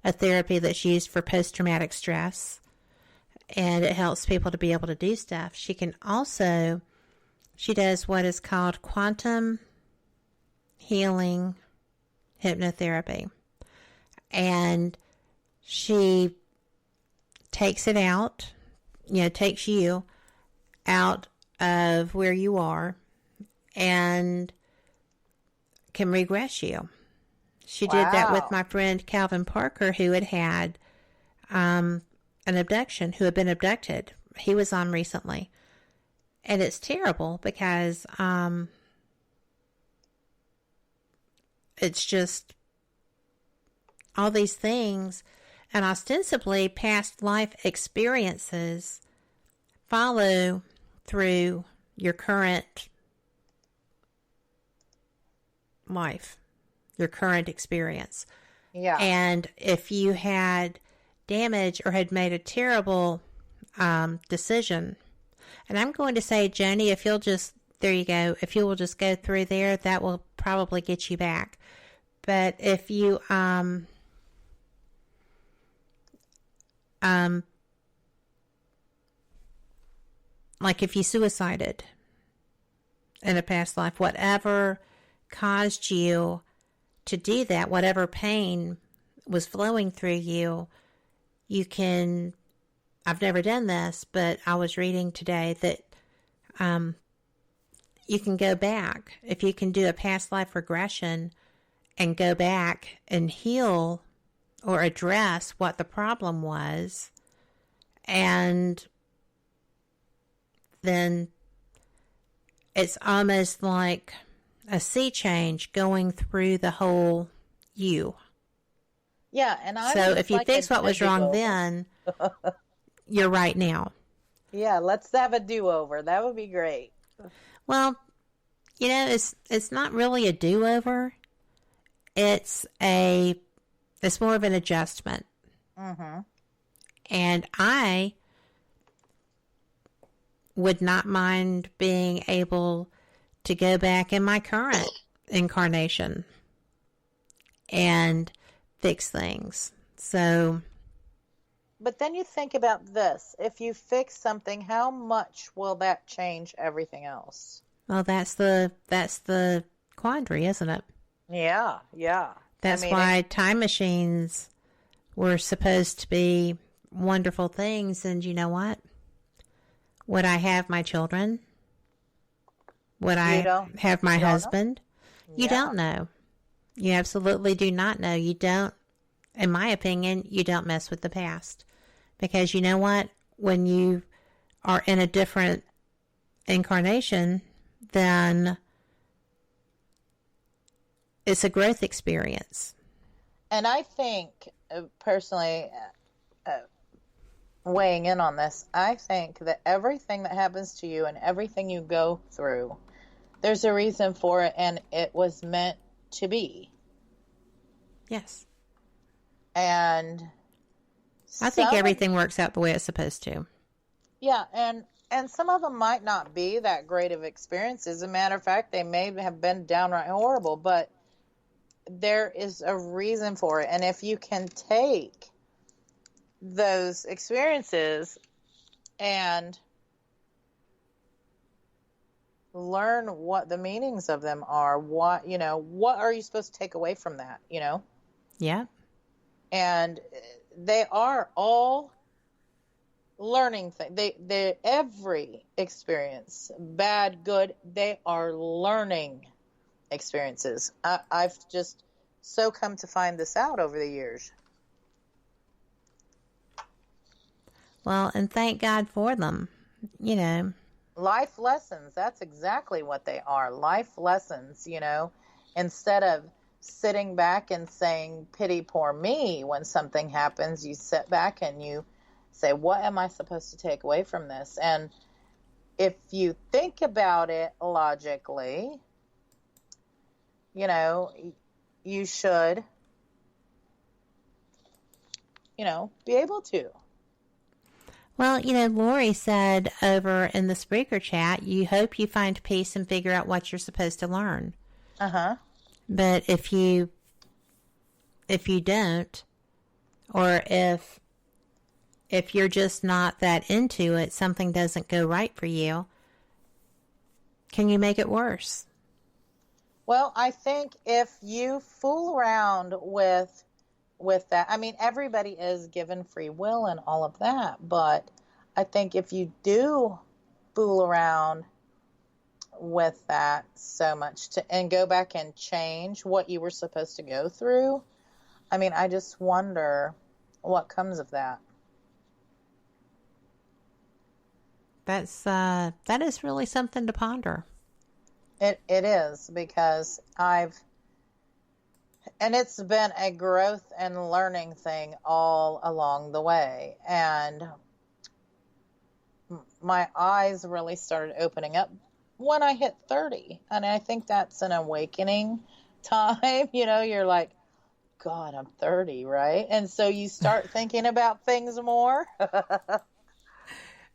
a therapy that's used for post-traumatic stress, and it helps people to be able to do stuff. She does what is called quantum healing hypnotherapy, and she takes you out of where you are and can regress you. She did that with my friend Calvin Parker, who had an abduction, who had been abducted. He was on recently. And it's terrible because it's just all these things, and ostensibly past life experiences follow through your current life, your current experience. Yeah. And if you had damage or had made a terrible decision, and I'm going to say, Joni, if you'll just, there you go, if you will just go through there, that will probably get you back. But if you, like if you suicided in a past life, whatever caused you to do that, whatever pain was flowing through you, you can, I've never done this, but I was reading today that you can go back. If you can do a past life regression and go back and heal or address what the problem was, and then it's almost like a sea change going through the whole you. Yeah, and so if you fix what was wrong then, you're right now. Yeah, let's have a do-over. That would be great. Well, it's not really a do-over. It's more of an adjustment. Mm-hmm. And I would not mind being able to go back in my current incarnation and fix things. So, but then you think about this. If you fix something, how much will that change everything else? Well, that's the quandary, isn't it? Yeah. That's why time machines were supposed to be wonderful things. And you know what? Would I have my children? Would I have my husband? You don't know. You absolutely do not know. You don't, in my opinion, you don't mess with the past. Because you know what? When you are in a different incarnation, then it's a growth experience. And I think, personally, weighing in on this, I think that everything that happens to you and everything you go through, there's a reason for it, and it was meant to be. Yes. And I think everything works out the way it's supposed to. Yeah, and some of them might not be that great of experiences. As a matter of fact, they may have been downright horrible, but there is a reason for it. And if you can take those experiences and learn what the meanings of them are, what are you supposed to take away from that, Yeah. And they are all learning things. They every experience, bad, good, they are learning experiences. I've just so come to find this out over the years. Well, and thank God for them, Life lessons, that's exactly what they are. Life lessons, Instead of sitting back and saying, pity poor me, when something happens, you sit back and you say, what am I supposed to take away from this? And if you think about it logically, you should, be able to. Well, Lori said over in the Spreaker chat, you hope you find peace and figure out what you're supposed to learn. Uh-huh. But if you don't, or if you're just not that into it, something doesn't go right for you, can you make it worse? Well, I think if you fool around with that, I mean, everybody is given free will and all of that, but I think if you do fool around with that so much and go back and change what you were supposed to go through, I mean, I just wonder what comes of that. That is really something to ponder. It is, because and it's been a growth and learning thing all along the way. And my eyes really started opening up when I hit 30. And I think that's an awakening time. You're like, God, I'm 30, right? And so you start thinking about things more.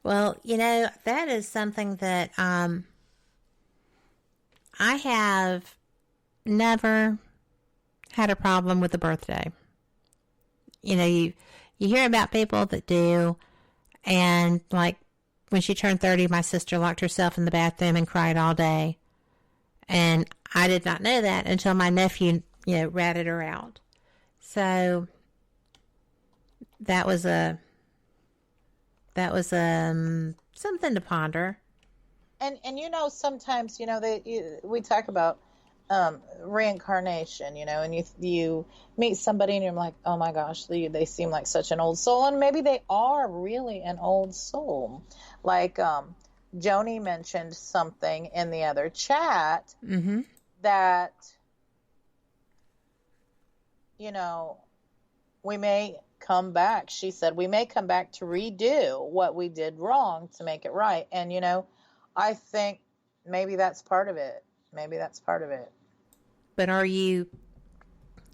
Well, that is something that I have never had a problem with a birthday. You hear about people that do, and like when she turned 30, my sister locked herself in the bathroom and cried all day. And I did not know that until my nephew, ratted her out. So that was something to ponder. And sometimes, we talk about reincarnation, and you meet somebody and you're like, oh my gosh, they seem like such an old soul, and maybe they are really an old soul. Like Joni mentioned something in the other chat, mm-hmm. that we may come back. She said we may come back to redo what we did wrong to make it right. And I think maybe that's part of it. But are you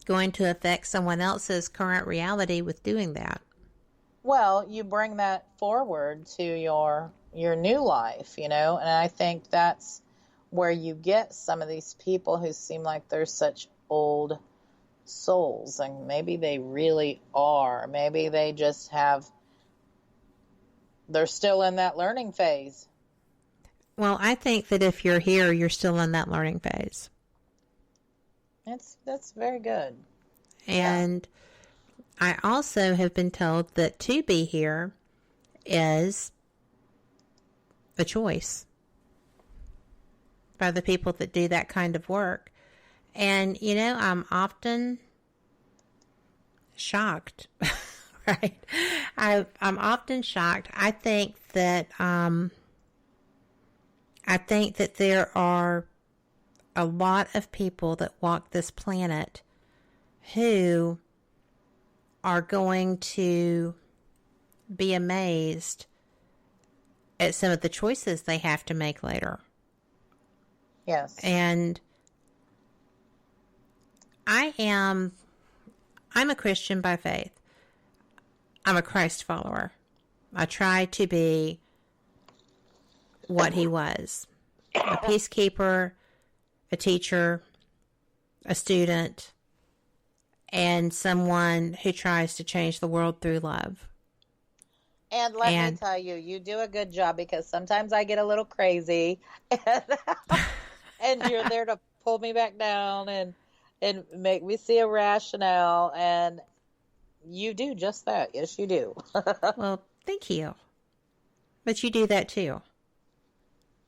going to affect someone else's current reality with doing that? Well, you bring that forward to your new life, and I think that's where you get some of these people who seem like they're such old souls, and maybe they really are. Maybe they just they're still in that learning phase. Well, I think that if you're here, you're still in that learning phase. That's very good. And I also have been told that to be here is a choice by the people that do that kind of work. And, I'm often shocked, right? I'm often shocked. I think that there are a lot of people that walk this planet who are going to be amazed at some of the choices they have to make later. Yes. And I'm a Christian by faith. I'm a Christ follower. I try to be what he was. A peacekeeper, a teacher, a student, and someone who tries to change the world through love. And let me tell you, you do a good job, because sometimes I get a little crazy, and you're there to pull me back down and make me see a rationale, and you do just that. Yes, you do. Well, thank you. But you do that too.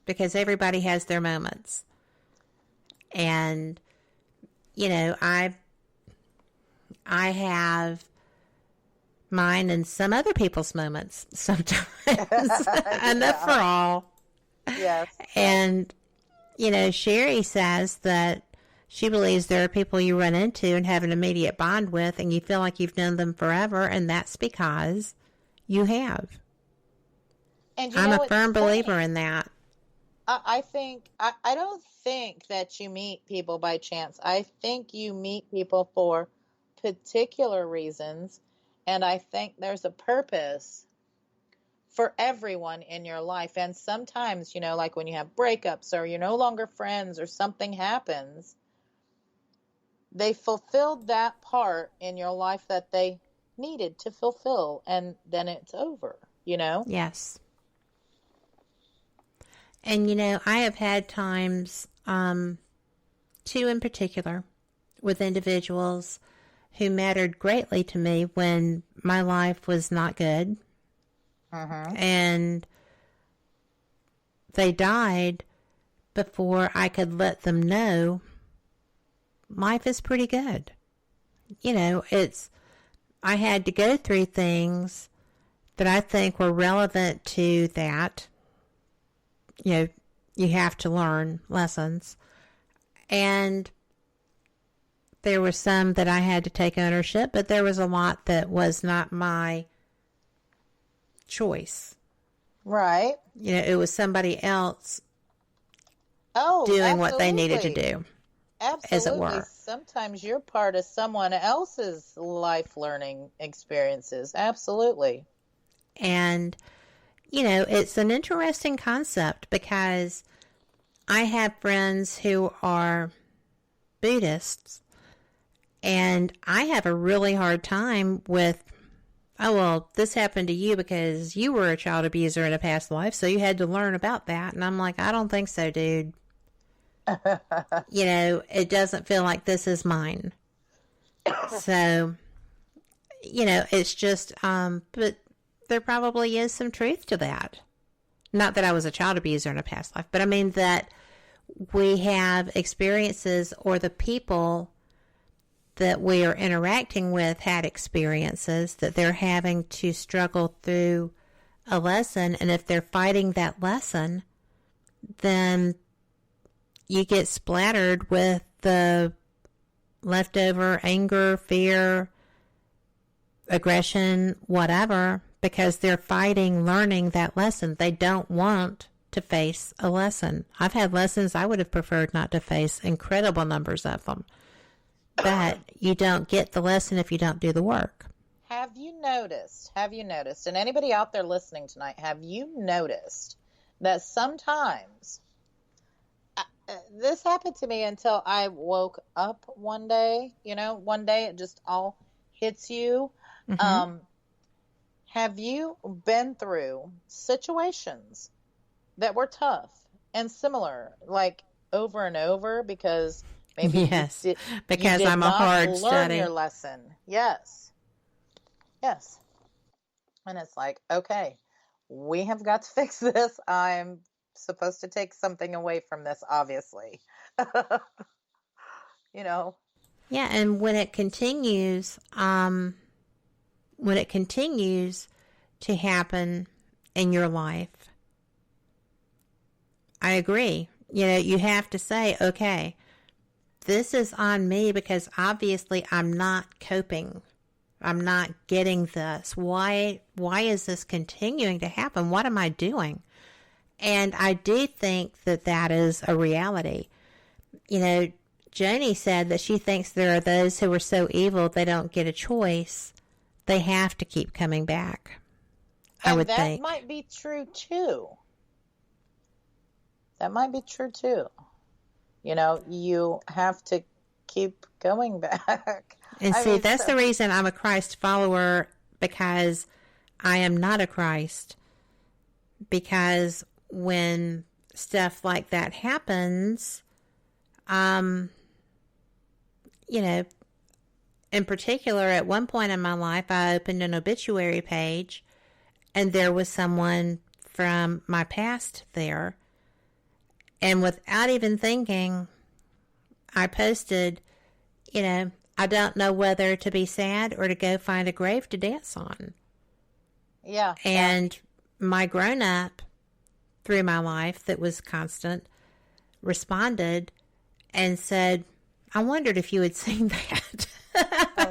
Because everybody has their moments. And, you know, I have mine and some other people's moments sometimes. Enough for all. Yes. And, you know, Sherry says that she believes there are people you run into and have an immediate bond with, and you feel like you've known them forever, and that's because you have. And I'm a firm believer in that. I don't think that you meet people by chance. I think you meet people for particular reasons, and I think there's a purpose for everyone in your life. And sometimes, you know, like when you have breakups or you're no longer friends or something happens, they fulfilled that part in your life that they needed to fulfill, and then it's over, you know? Yes. And, you know, I have had times, two in particular, with individuals who mattered greatly to me when my life was not good. And they died before I could let them know life is pretty good. You know, I had to go through things that I think were relevant to that. You know, you have to learn lessons. And there were some that I had to take ownership, but there was a lot that was not my choice. Right. You know, it was somebody else doing absolutely. What they needed to do. Absolutely. As it were. Sometimes you're part of someone else's life learning experiences. Absolutely. And, you know, it's an interesting concept, because I have friends who are Buddhists, and I have a really hard time with, oh, well, this happened to you because you were a child abuser in a past life, so you had to learn about that. And I'm like, I don't think so, dude. You know, it doesn't feel like this is mine. So, you know, it's just, but there probably is some truth to that. Not that I was a child abuser in a past life, but I mean that we have experiences, or the people that we are interacting with had experiences that they're having to struggle through a lesson. And if they're fighting that lesson, then you get splattered with the leftover anger, fear, aggression, whatever, because they're fighting learning that lesson. They don't want to face a lesson. I've had lessons I would have preferred not to face, incredible numbers of them. But you don't get the lesson if you don't do the work. Have you noticed, and anybody out there listening tonight, have you noticed that sometimes, this happened to me until I woke up one day, you know, one day it just all hits you. Mm-hmm. Have you been through situations that were tough and similar, like over and over, because maybe yes, because you did I'm a hard learn study. Your lesson. Yes. And it's like, okay, we have got to fix this. I'm supposed to take something away from this, obviously. You know. Yeah, and when it continues to happen in your life, I agree. You know, you have to say, okay, this is on me, because obviously I'm not coping. I'm not getting this. Why is this continuing to happen? What am I doing? And I do think that that is a reality. You know, Joni said that she thinks there are those who are so evil they don't get a choice. they have to keep coming back. I would think. That might be true too. That might be true too. You know, you have to keep going back. And see, that's the reason I'm a Christ follower, because I am not a Christ. Because when stuff like that happens, you know, in particular, at one point in my life, I opened an obituary page, and there was someone from my past there. And without even thinking, I posted, you know, I don't know whether to be sad or to go find a grave to dance on. Yeah. And my grown-up through my life that was constant responded and said, I wondered if you had seen that.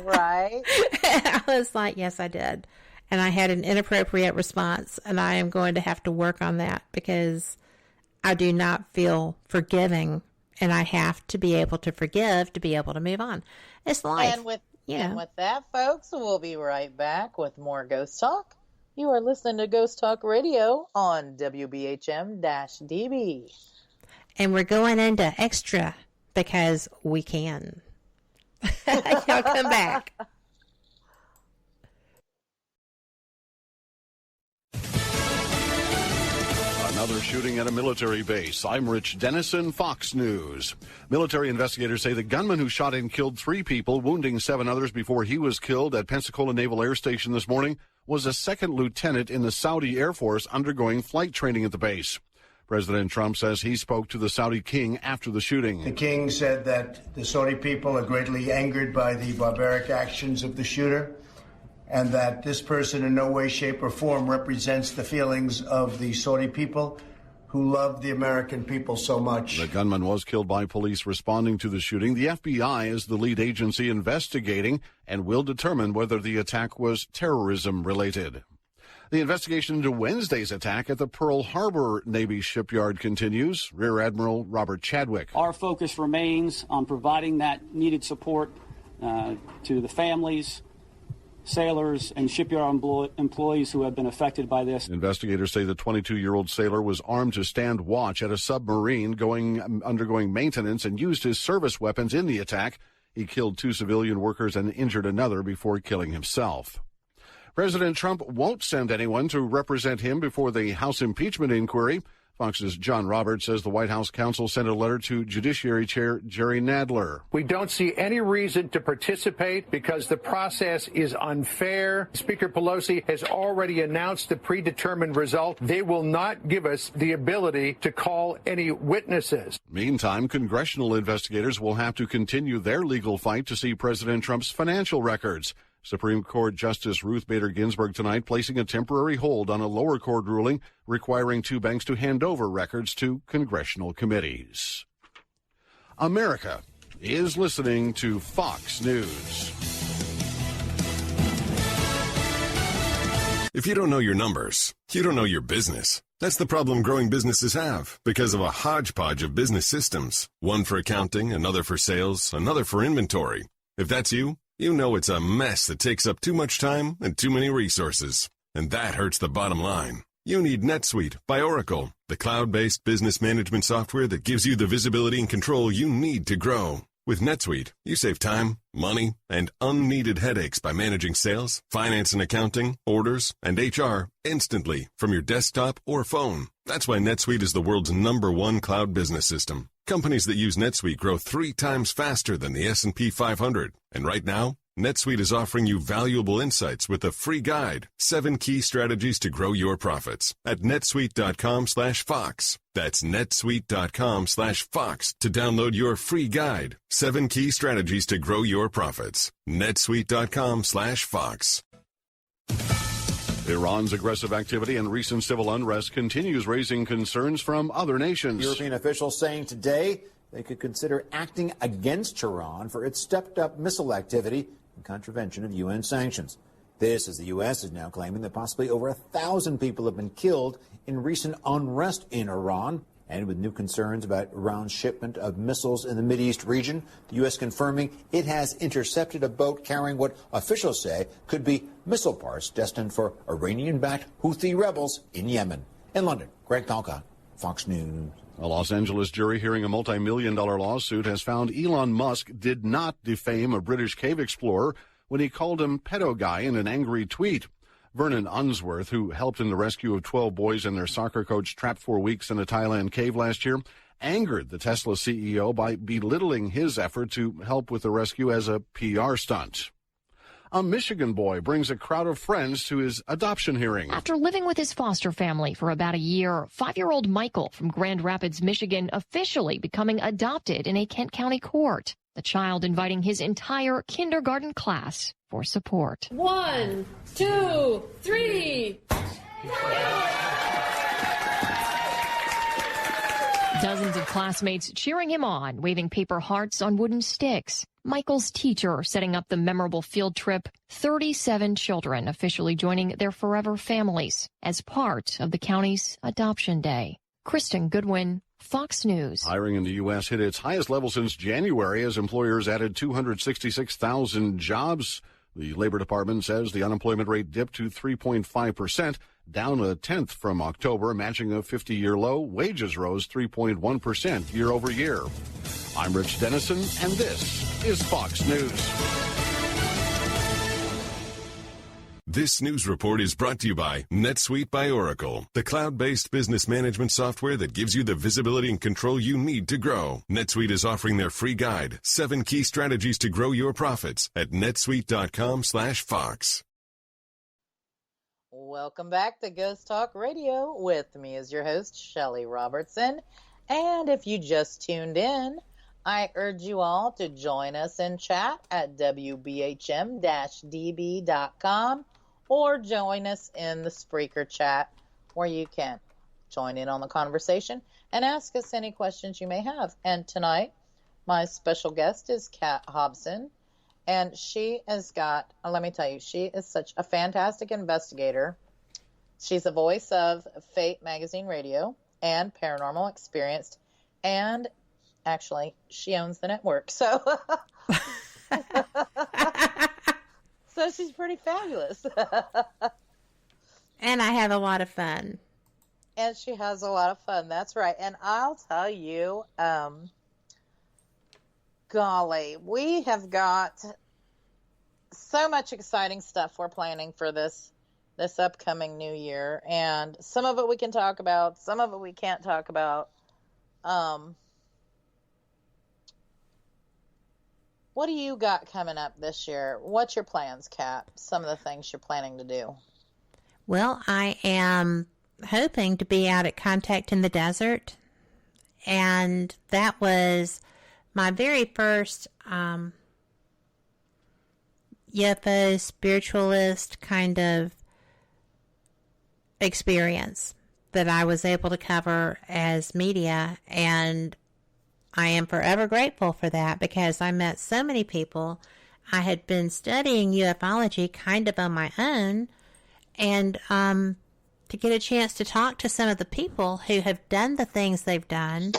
Right. I was like, yes, I did. And I had an inappropriate response, and I am going to have to work on that, because I do not feel forgiving, and I have to be able to forgive to be able to move on. It's life. And with that, folks, we'll be right back with more Ghost Talk. You are listening to Ghost Talk Radio on WBHM-DB. And we're going into extra because we can. Y'all come back. Another shooting at a military base. I'm Rich Dennison, Fox News. Military investigators say the gunman who shot and killed 3 people, wounding 7 others before he was killed at Pensacola Naval Air Station this morning, was a second lieutenant in the Saudi Air Force undergoing flight training at the base. President Trump says he spoke to the Saudi king after the shooting. The king said that the Saudi people are greatly angered by the barbaric actions of the shooter, and that this person in no way, shape, or form represents the feelings of the Saudi people who love the American people so much. The gunman was killed by police responding to the shooting. The FBI is the lead agency investigating and will determine whether the attack was terrorism-related. The investigation into Wednesday's attack at the Pearl Harbor Navy shipyard continues. Rear Admiral Robert Chadwick. Our focus remains on providing that needed support to the families, sailors, and shipyard employees who have been affected by this. Investigators say the 22-year-old sailor was armed to stand watch at a submarine undergoing maintenance and used his service weapons in the attack. He killed 2 civilian workers and injured another before killing himself. President Trump won't send anyone to represent him before the House impeachment inquiry. Fox's John Roberts says the White House counsel sent a letter to Judiciary Chair Jerry Nadler. We don't see any reason to participate because the process is unfair. Speaker Pelosi has already announced the predetermined result. They will not give us the ability to call any witnesses. Meantime, congressional investigators will have to continue their legal fight to see President Trump's financial records. Supreme Court Justice Ruth Bader Ginsburg tonight placing a temporary hold on a lower court ruling requiring 2 banks to hand over records to congressional committees. America is listening to Fox News. If you don't know your numbers, you don't know your business. That's the problem growing businesses have because of a hodgepodge of business systems. One for accounting, another for sales, another for inventory. If that's you, you know it's a mess that takes up too much time and too many resources. And that hurts the bottom line. You need NetSuite by Oracle, the cloud-based business management software that gives you the visibility and control you need to grow. With NetSuite, you save time, money, and unneeded headaches by managing sales, finance and accounting, orders, and HR instantly from your desktop or phone. That's why NetSuite is the world's #1 cloud business system. Companies that use NetSuite grow 3 times faster than the S&P 500. And right now, NetSuite is offering you valuable insights with a free guide, 7 key strategies to grow your profits at netsuite.com/Fox. That's netsuite.com/Fox to download your free guide, 7 key strategies to grow your profits. netsuite.com/Fox. Iran's aggressive activity and recent civil unrest continues raising concerns from other nations. European officials saying today they could consider acting against Iran for its stepped-up missile activity in contravention of UN sanctions. This as the U.S. is now claiming that possibly over 1,000 people have been killed in recent unrest in Iran. And with new concerns about Iran's shipment of missiles in the Mideast region, the U.S. confirming it has intercepted a boat carrying what officials say could be missile parts destined for Iranian-backed Houthi rebels in Yemen. In London, Greg Palcott, Fox News. A Los Angeles jury hearing a multi-million-dollar lawsuit has found Elon Musk did not defame a British cave explorer when he called him pedo guy in an angry tweet. Vernon Unsworth, who helped in the rescue of 12 boys and their soccer coach trapped for weeks in a Thailand cave last year, angered the Tesla CEO by belittling his effort to help with the rescue as a PR stunt. A Michigan boy brings a crowd of friends to his adoption hearing. After living with his foster family for about a year, 5-year-old Michael from Grand Rapids, Michigan, officially becoming adopted in a Kent County court. The child inviting his entire kindergarten class for support. 1, 2, 3. Dozens of classmates cheering him on, waving paper hearts on wooden sticks. Michael's teacher setting up the memorable field trip, 37 children officially joining their forever families as part of the county's Adoption Day. Kristen Goodwin, Fox News. Hiring in the U.S. hit its highest level since January as employers added 266,000 jobs. The Labor Department says the unemployment rate dipped to 3.5%, down a tenth from October, matching a 50-year low. Wages rose 3.1% year over year. I'm Rich Dennison, and this is Fox News. This news report is brought to you by NetSuite by Oracle, the cloud-based business management software that gives you the visibility and control you need to grow. NetSuite is offering their free guide, 7 key strategies to grow your profits at netsuite.com/Fox. Welcome back to Ghost Talk Radio. With me is your host, Shelly Robertson. And if you just tuned in, I urge you all to join us in chat at WBHM-DB.com or join us in the Spreaker chat where you can join in on the conversation and ask us any questions you may have. And tonight, my special guest is Kat Hobson, and she has got, let me tell you, she is such a fantastic investigator. She's the voice of Fate Magazine Radio and Paranormal Experienced, and actually, she owns the network, so so she's pretty fabulous. And I have a lot of fun. And she has a lot of fun, that's right. And I'll tell you, golly, we have got so much exciting stuff we're planning for this upcoming new year. And some of it we can talk about, some of it we can't talk about. What do you got coming up this year? What's your plans, Kat? Some of the things you're planning to do. Well, I am hoping to be out at Contact in the Desert. And that was my very first UFO spiritualist kind of experience that I was able to cover as media, and I am forever grateful for that because I met so many people. I had been studying ufology kind of on my own, and to get a chance to talk to some of the people who have done the things they've done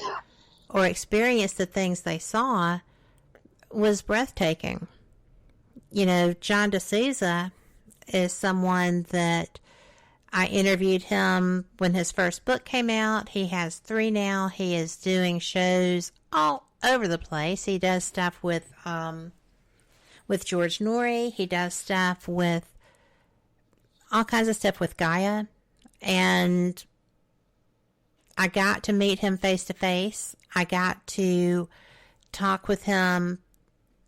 or experienced the things they saw was breathtaking. You know, John D'Souza is someone that I interviewed him when his first book came out. He has 3 now. He is doing shows all over the place. He does stuff with George Norrie. He does stuff with all kinds of stuff with Gaia. And I got to meet him face to face. I got to talk with him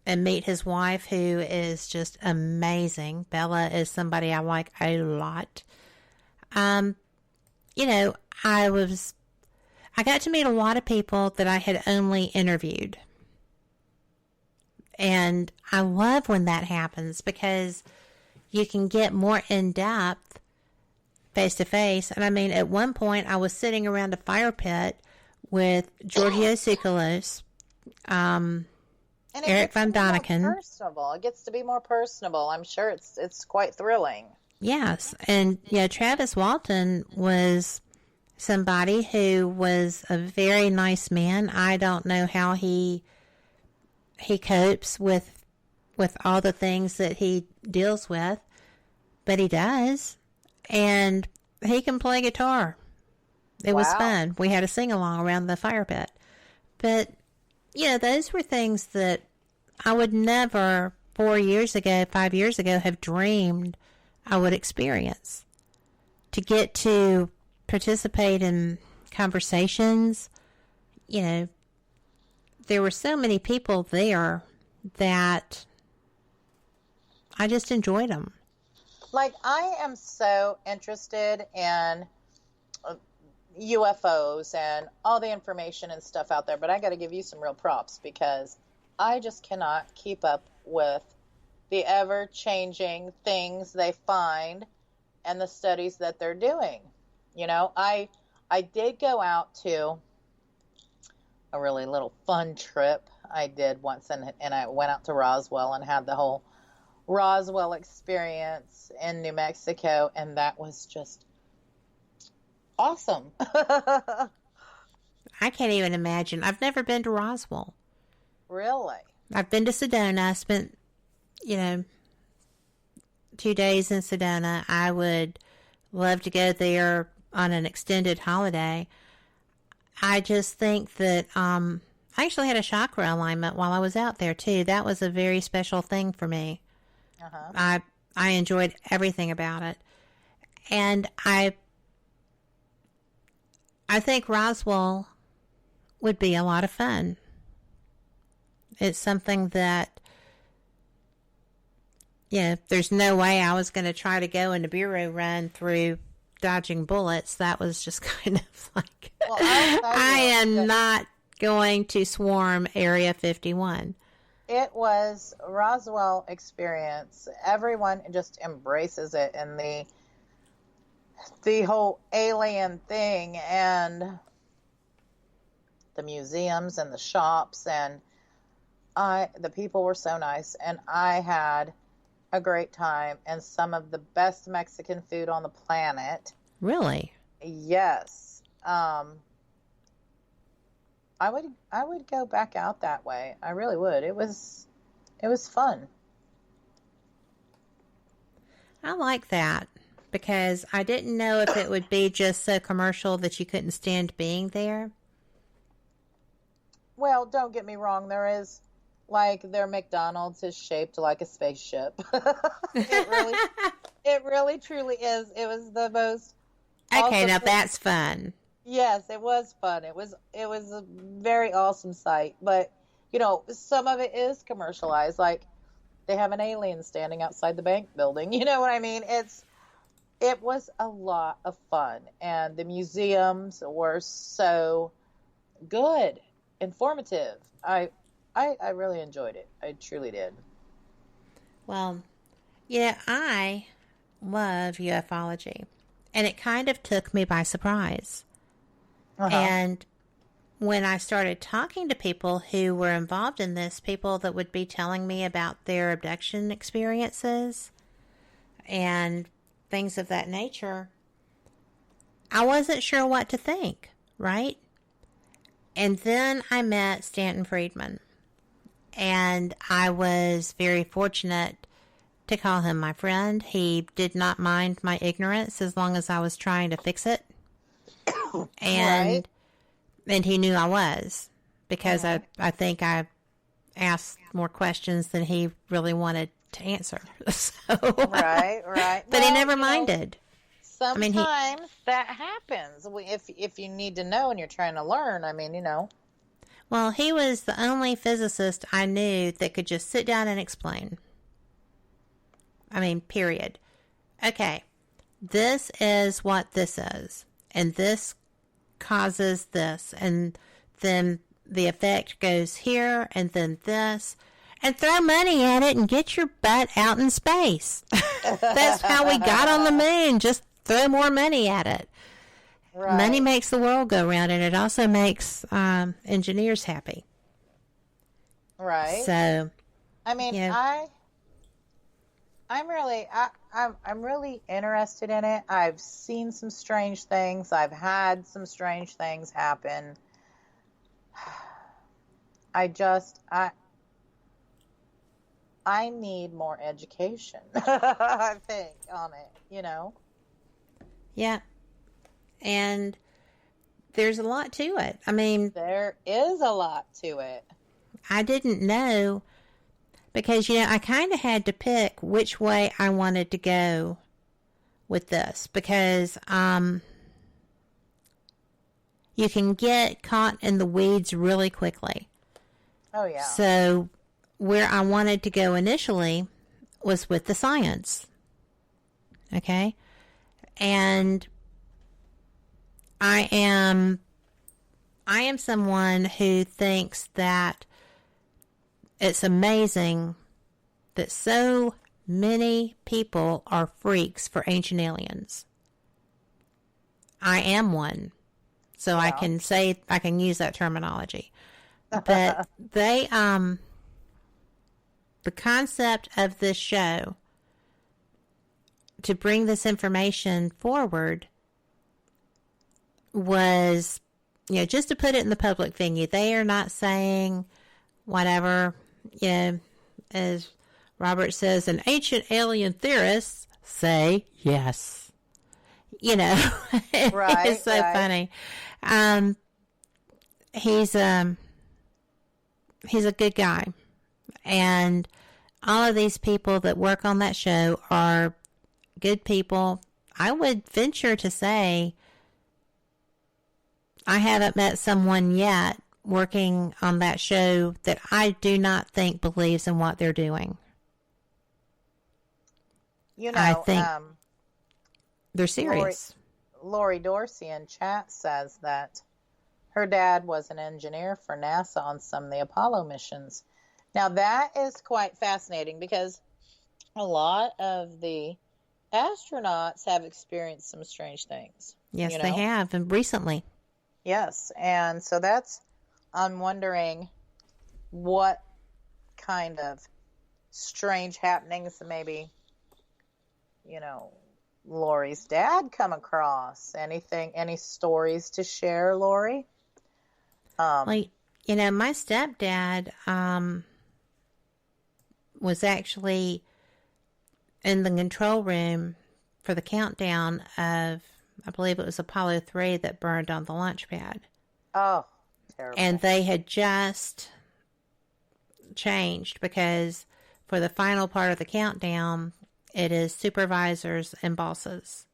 and meet his wife, who is just amazing. Bella is somebody I like a lot. You know, I got to meet a lot of people that I had only interviewed. And I love when that happens because you can get more in depth face to face. And I mean, at one point I was sitting around a fire pit with Giorgio Tsoukalos, Eric Von Daniken. Personable. It gets to be more personable. I'm sure it's quite thrilling. Yes, and yeah, Travis Walton was somebody who was a very nice man. I don't know how he copes with all the things that he deals with, but he does. And he can play guitar. It was fun. We had a sing-along around the fire pit. But, those were things that I would never 5 years ago, have dreamed I would experience. To get to participate in conversations, there were so many people there that I just enjoyed them. Like, I am so interested in UFOs and all the information and stuff out there, but I got to give you some real props because I just cannot keep up with the ever-changing things they find and the studies that they're doing. I did go out to a really little fun trip I did once, and I went out to Roswell and had the whole Roswell experience in New Mexico, and that was just awesome. I can't even imagine. I've never been to Roswell. Really? I've been to Sedona. I spent, 2 days in Sedona. I would love to go there on an extended holiday. I just think that I actually had a chakra alignment while I was out there, too. That was a very special thing for me. I enjoyed everything about it. And I think Roswell would be a lot of fun. It's something that, there's no way I was going to try to go in a bureau run through dodging bullets. That was just kind of like, I am not going to swarm Area 51. It was Roswell experience. Everyone just embraces it, and the whole alien thing, and the museums and the shops, and the people were so nice, and I had a great time, and some of the best Mexican food on the planet. Really? Yes. I would go back out that way. I really would. It was fun. I like that because I didn't know if it would be just so commercial that you couldn't stand being there. Well, don't get me wrong. There is, their McDonald's is shaped like a spaceship. It really truly is. It was the most. Okay, awesome now thing. that's fun. Yes, it was fun. It was a very awesome sight. But, some of it is commercialized. Like, they have an alien standing outside the bank building. You know what I mean? It was a lot of fun. And the museums were so good, informative. I really enjoyed it. I truly did. Well, I love ufology. And it kind of took me by surprise. And when I started talking to people who were involved in this, people that would be telling me about their abduction experiences and things of that nature, I wasn't sure what to think, right? And then I met Stanton Friedman, and I was very fortunate to call him my friend. He did not mind my ignorance as long as I was trying to fix it. And he knew I was, because I think I asked more questions than he really wanted to answer. So, right. But he never minded. Sometimes that happens. If you need to know and you're trying to learn, Well, he was the only physicist I knew that could just sit down and explain. Period. Okay, this is what this is, and this causes this, and then the effect goes here, and then this, and throw money at it and get your butt out in space. That's how we got on the moon. Just throw more money at it. Right. Money makes the world go round, and it also makes engineers happy. Right. So, I'm really interested in it. I've seen some strange things. I've had some strange things happen. I need more education, I think, on it, you know? Yeah. And there's a lot to it. I mean, there is a lot to it. I didn't know because, I kind of had to pick which way I wanted to go with this because you can get caught in the weeds really quickly. Oh, yeah. So where I wanted to go initially was with the science. Okay? And I am someone who thinks that it's amazing that so many people are freaks for ancient aliens. I am one. So I can use that terminology. But the concept of this show to bring this information forward was, just to put it in the public venue. They are not saying whatever, as Robert says, an ancient alien theorists say yes. Right, it's so funny. He's a good guy. And all of these people that work on that show are good people. I would venture to say I haven't met someone yet working on that show that I do not think believes in what they're doing. I think they're serious. Lori Dorsey in chat says that her dad was an engineer for NASA on some of the Apollo missions. Now that is quite fascinating because a lot of the astronauts have experienced some strange things. Yes, they have, and recently. Yes, and so I'm wondering what kind of strange happenings maybe, Lori's dad come across. Any stories to share, Lori? My stepdad was actually in the control room for the countdown of, I believe it was Apollo 3 that burned on the launch pad. Oh, terrible. And they had just changed because for the final part of the countdown, it is supervisors and bosses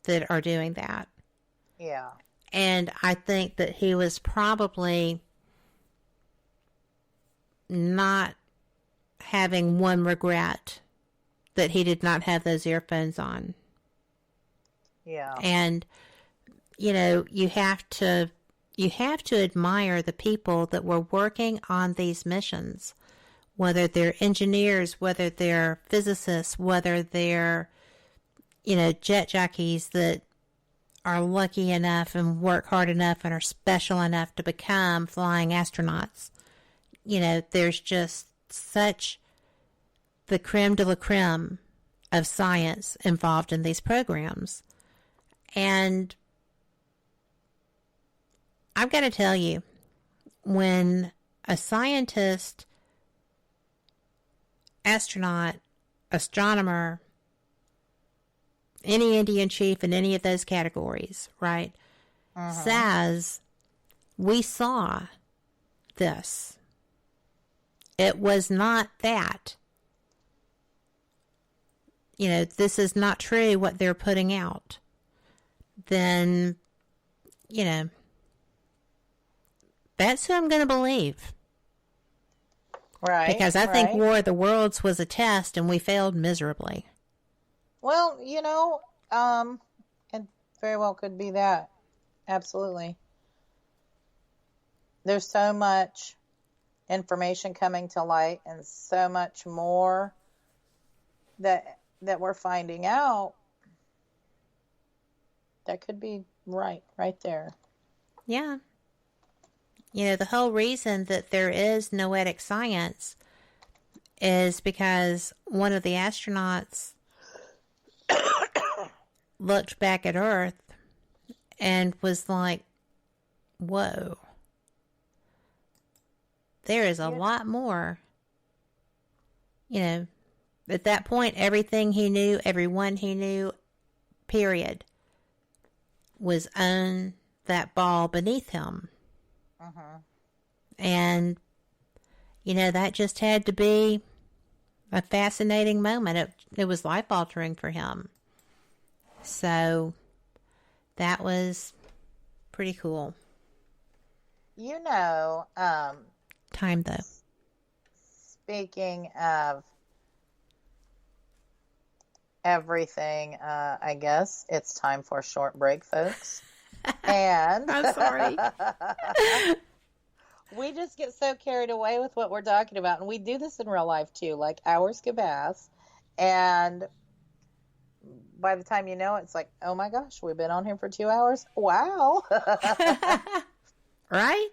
that are doing that. Yeah. And I think that he was probably not having one regret that he did not have those earphones on. Yeah. And, you have to admire the people that were working on these missions, whether they're engineers, whether they're physicists, whether they're, jet jockeys that are lucky enough and work hard enough and are special enough to become flying astronauts. There's just such the creme de la creme of science involved in these programs. And I've got to tell you, when a scientist, astronaut, astronomer, any Indian chief in any of those categories, right, says, we saw this. It was not that. This is not true what they're putting out. Then, that's who I'm going to believe. Right. Because I think War of the Worlds was a test and we failed miserably. Well, it very well could be that. Absolutely. There's so much information coming to light and so much more that we're finding out that could be right there. Yeah. The whole reason that there is noetic science is because one of the astronauts looked back at Earth and was like, whoa, there is a lot more. You know, at that point, everything he knew, everyone he knew, period, was on that ball beneath him. And, you know, that just had to be a fascinating moment. It was life-altering for him. So, that was pretty cool. You know, time, though. Speaking of everything, I guess it's time for a short break, folks. And I'm sorry. We just get so carried away with what we're talking about. And we do this in real life, too. Like, hours can pass. And by the time you know, it's like, oh, my gosh, we've been on here for 2 hours. Wow. Right?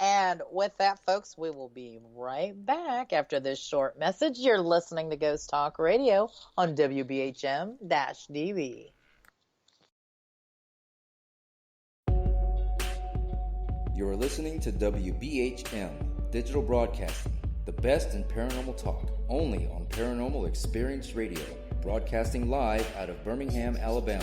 And with that, folks, we will be right back after this short message. You're listening to Ghost Talk Radio on WBHM-DB. You are listening to WBHM Digital Broadcasting, the best in paranormal talk, only on Paranormal Experienced Radio, broadcasting live out of Birmingham, Alabama.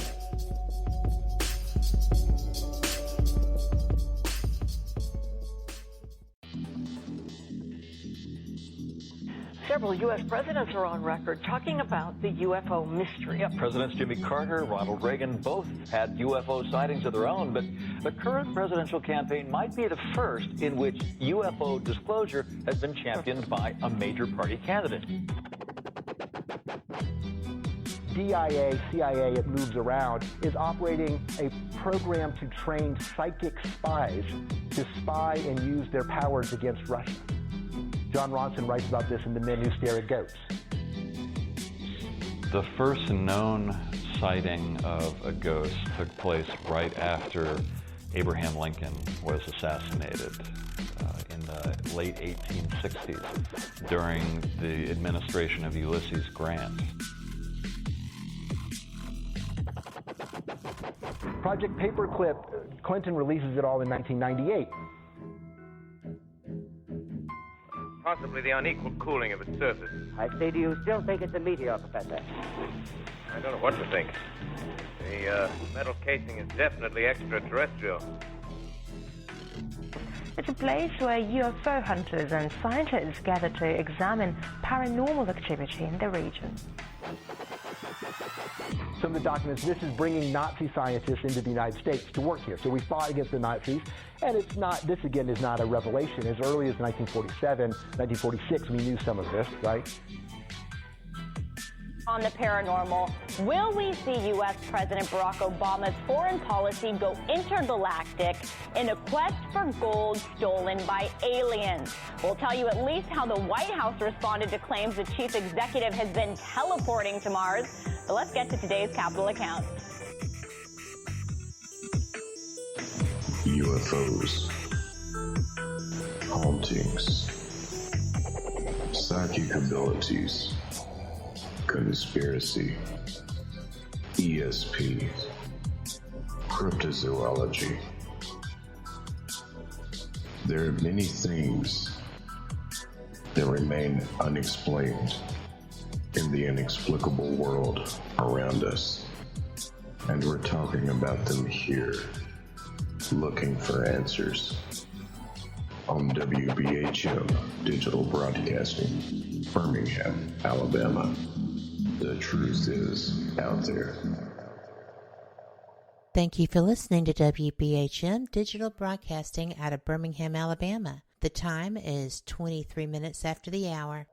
Several U.S. presidents are on record talking about the UFO mystery. Yeah, Presidents Jimmy Carter, Ronald Reagan both had UFO sightings of their own, but the current presidential campaign might be the first in which UFO disclosure has been championed by a major party candidate. DIA, CIA, it moves around, is operating a program to train psychic spies to spy and use their powers against Russia. John Ronson writes about this in The Men Who Stare at Goats. The first known sighting of a ghost took place right after Abraham Lincoln was assassinated in the late 1860s during the administration of Ulysses Grant. Project Paperclip, Clinton releases it all in 1998. Possibly the unequal cooling of its surface. I say, do you still think it's a meteor, Professor? I don't know what to think. The metal casing is definitely extraterrestrial. It's a place where UFO hunters and scientists gather to examine paranormal activity in the region. Some of the documents, this is bringing Nazi scientists into the United States to work here. So we fought against the Nazis, and it's not, this again is not a revelation. As early as 1947, 1946, we knew some of this, right? On the paranormal, will we see U.S. President Barack Obama's foreign policy go intergalactic in a quest for gold stolen by aliens? We'll tell you at least how the White House responded to claims the chief executive has been teleporting to Mars. But let's get to today's Capitol account. UFOs, hauntings, psychic abilities, conspiracy, ESP, cryptozoology. There are many things that remain unexplained in the inexplicable world around us, and we're talking about them here, looking for answers on WBHM Digital Broadcasting, Birmingham, Alabama. The truth is out there. Thank you for listening to WBHM Digital Broadcasting out of Birmingham, Alabama. The time is 23 minutes after the hour.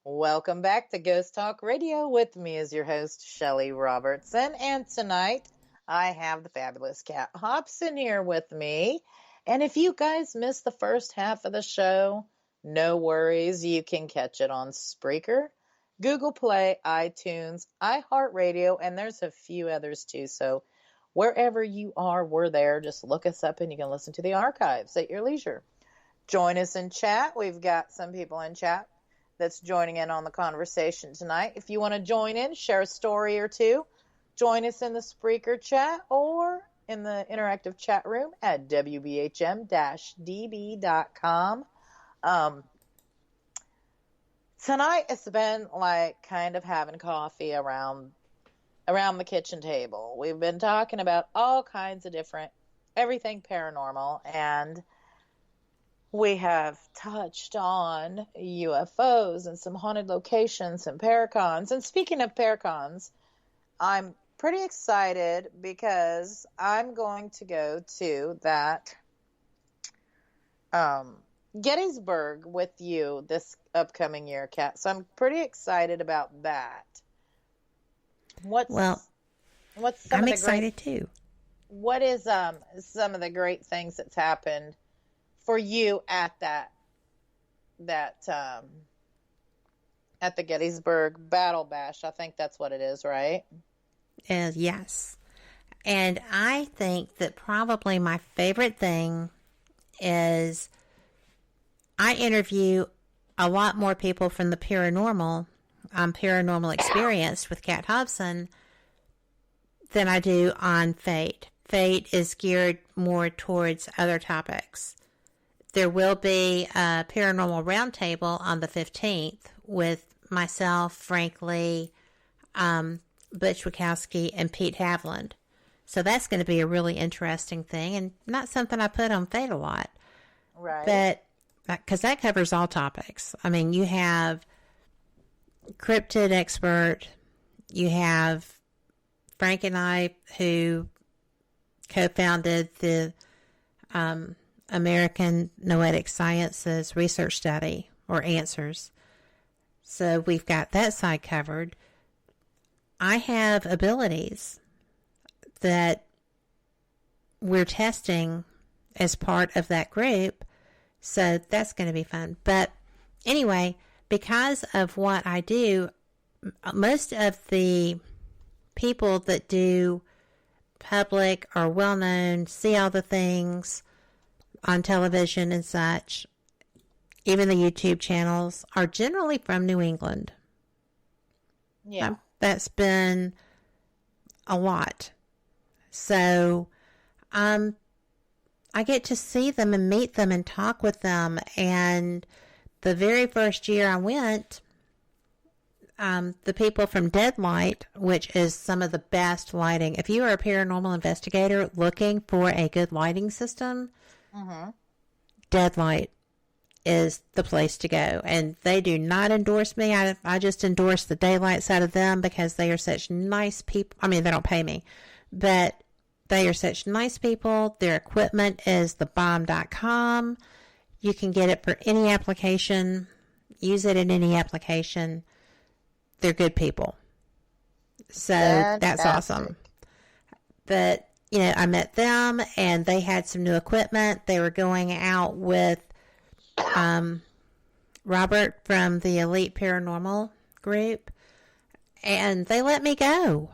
Welcome back to Ghost Talk Radio with me as your host, Shelly Robertson. And tonight, I have the fabulous Kat Hobson here with me. And if you guys missed the first half of the show, no worries. You can catch it on Spreaker, Google Play, iTunes, iHeartRadio, and there's a few others too. So wherever you are, we're there. Just look us up and you can listen to the archives at your leisure. Join us in chat. We've got some people in chat that's joining in on the conversation tonight. If you want to join in, share a story or two, join us in the Spreaker chat or in the interactive chat room at WBHM-DB.com. Tonight it's been like kind of having coffee around the kitchen table. We've been talking about all kinds of different, everything paranormal, and we have touched on UFOs and some haunted locations and paracons. And speaking of paracons, I'm pretty excited because I'm going to go to that Gettysburg with you this upcoming year, Kat. So I'm pretty excited about that. I'm excited too. What is some of the great things that's happened for you at at the Gettysburg Battle Bash? I think that's what it is, right? Yes. And I think that probably my favorite thing is I interview a lot more people from the paranormal, Paranormal Experienced with Kat Hobson, than I do on Fate. Fate is geared more towards other topics. There will be a paranormal roundtable on the 15th with myself, Frank Lee, Butch Wachowski, and Pete Haviland. So that's going to be a really interesting thing, and not something I put on Fate a lot. Right. But, because that covers all topics. I mean, you have cryptid expert, you have Frank and I, who co-founded the American Noetic Sciences Research Study, or ANSRS. So we've got that side covered. I have abilities that we're testing as part of that group, so that's going to be fun. But anyway, because of what I do, most of the people that do public or well-known, see all the things on television and such, even the YouTube channels, are generally from New England. Yeah. That's been a lot. So, I get to see them and meet them and talk with them. And the very first year I went, the people from Deadlight, which is some of the best lighting. If you are a paranormal investigator looking for a good lighting system, Deadlight is the place to go. And they do not endorse me. I just endorse the daylight side of them because they are such nice people. I mean, they don't pay me, but they are such nice people. Their equipment is thebomb.com. You can get it for any application, use it in any application. They're good people. So that's awesome. But, you know, I met them and they had some new equipment. They were going out with Robert from the Elite Paranormal group, and they let me go.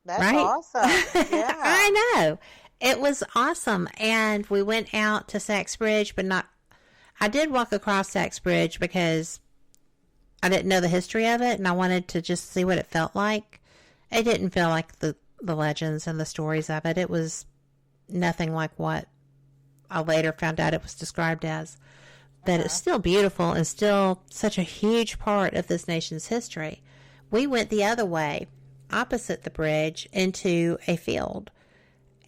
That's awesome. Yeah. I know. It was awesome. And we went out to Sachs Bridge, but not, I did walk across Sachs Bridge because I didn't know the history of it, and I wanted to just see what it felt like. It didn't feel like the legends and the stories of it. It was nothing like what I later found out it was described as. But it's still beautiful and still such a huge part of this nation's history. We went the other way, opposite the bridge, into a field.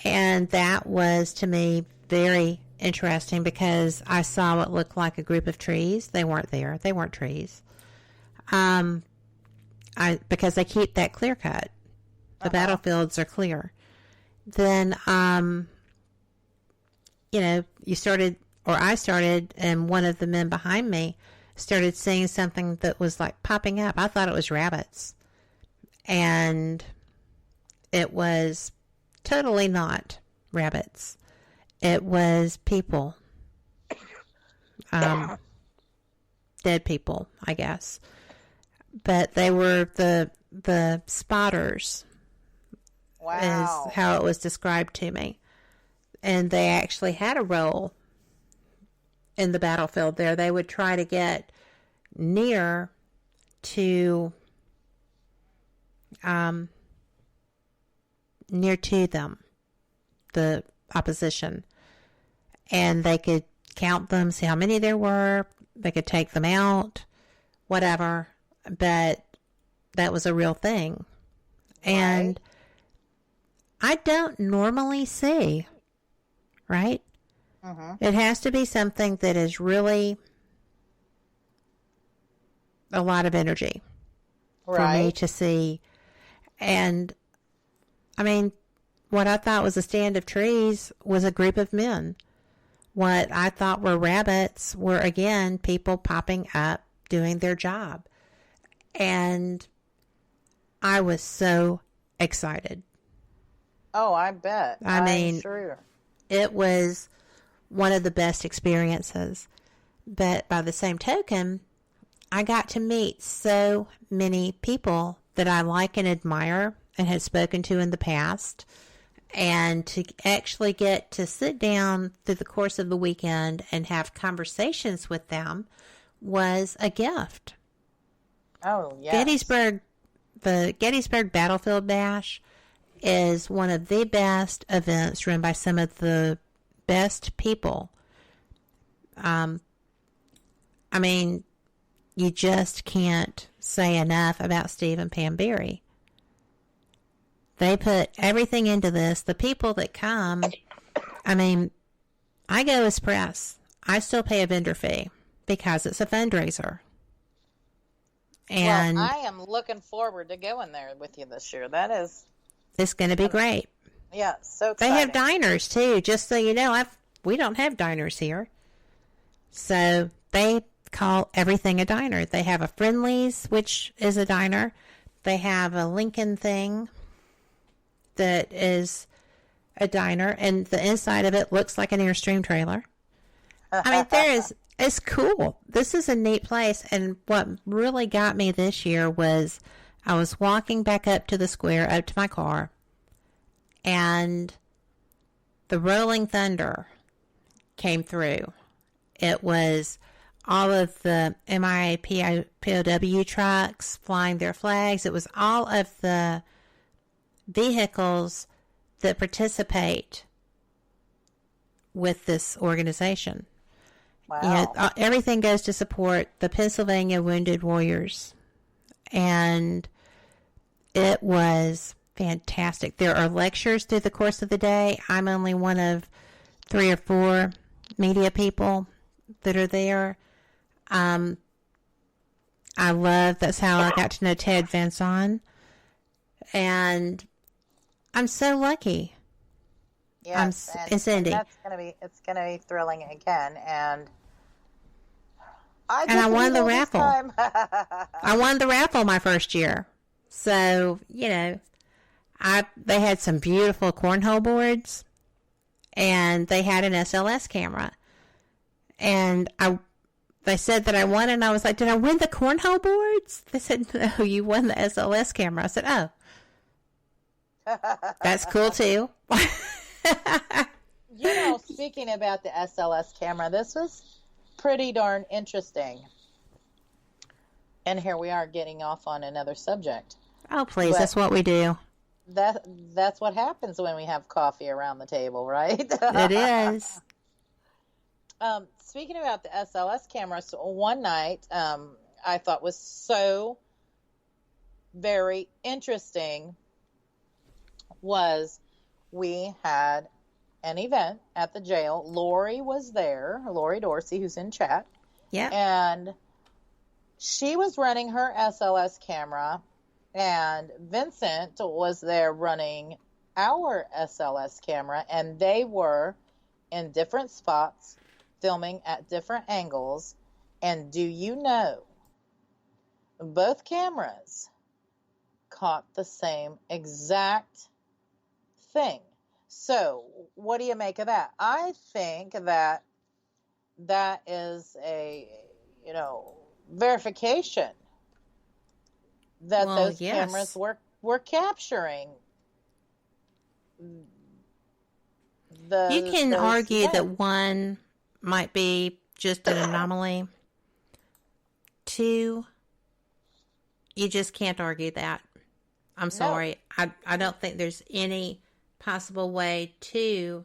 And that was, to me, very interesting because I saw what looked like a group of trees. They weren't there. They weren't trees. Because they keep that clear cut. The battlefields are clear. Then, you know, I started, and one of the men behind me started seeing something that was like popping up. I thought it was rabbits. And it was totally not rabbits. It was people. Dead people, I guess. But they were the spotters. Wow. Is how it was described to me. And they actually had a role in the battlefield there. They would try to get near to them, the opposition, and they could count them, see how many there were, they could take them out, whatever, but that was a real thing. And I don't normally see, right? It has to be something that is really a lot of energy for me to see. And I mean, what I thought was a stand of trees was a group of men. What I thought were rabbits were, again, people popping up doing their job. And I was so excited. Oh, I bet. I mean, sure. It was one of the best experiences. But by the same token, I got to meet so many people that I like and admire and had spoken to in the past. And to actually get to sit down through the course of the weekend and have conversations with them was a gift. Oh, yes. The Gettysburg Battlefield Bash is one of the best events run by some of the best people. I mean, you just can't say enough about Steve and Pam Berry. They put everything into this. The people that come, I mean, I go as press. I still pay a vendor fee because it's a fundraiser. And well, I am looking forward to going there with you this year. It's going to be great. Yeah, so exciting. They have diners too, just so you know. We don't have diners here. So they call everything a diner. They have a Friendly's, which is a diner. They have a Lincoln thing that is a diner, and the inside of it looks like an Airstream trailer. I mean, it's cool. This is a neat place, and what really got me this year was I was walking back up to the square, up to my car, and the rolling thunder came through. It was all of the MIA POW trucks flying their flags. It was all of the vehicles that participate with this organization. Wow. You know, everything goes to support the Pennsylvania Wounded Warriors. And it was fantastic. There are lectures through the course of the day. I'm only one of 3 or 4 media people that are there. That's how I got to know Ted Van Son. And I'm so lucky. Yes, it's Indy. It's gonna be thrilling again, and I won the raffle. I won the raffle my first year, so you know, they had some beautiful cornhole boards, and they had an SLS camera, and they said that I won, and I was like, "Did I win the cornhole boards?" They said, "No, you won the SLS camera." I said, "Oh." That's cool too. You know, speaking about the SLS camera, this was pretty darn interesting. And here we are getting off on another subject. Oh, please, but that's what we do. That's what happens when we have coffee around the table, right? It is. Speaking about the SLS camera, so one night I thought was so very interesting was we had an event at the jail. Lori was there, Lori Dorsey, who's in chat. Yeah. And she was running her SLS camera, and Vincent was there running our SLS camera, and they were in different spots, filming at different angles. And do you know, both cameras caught the same exact thing. So what do you make of that? I think that is a, verification that those cameras were capturing you can argue that one might be just an anomaly two, you just can't argue that. I'm sorry. I don't think there's any possible way to.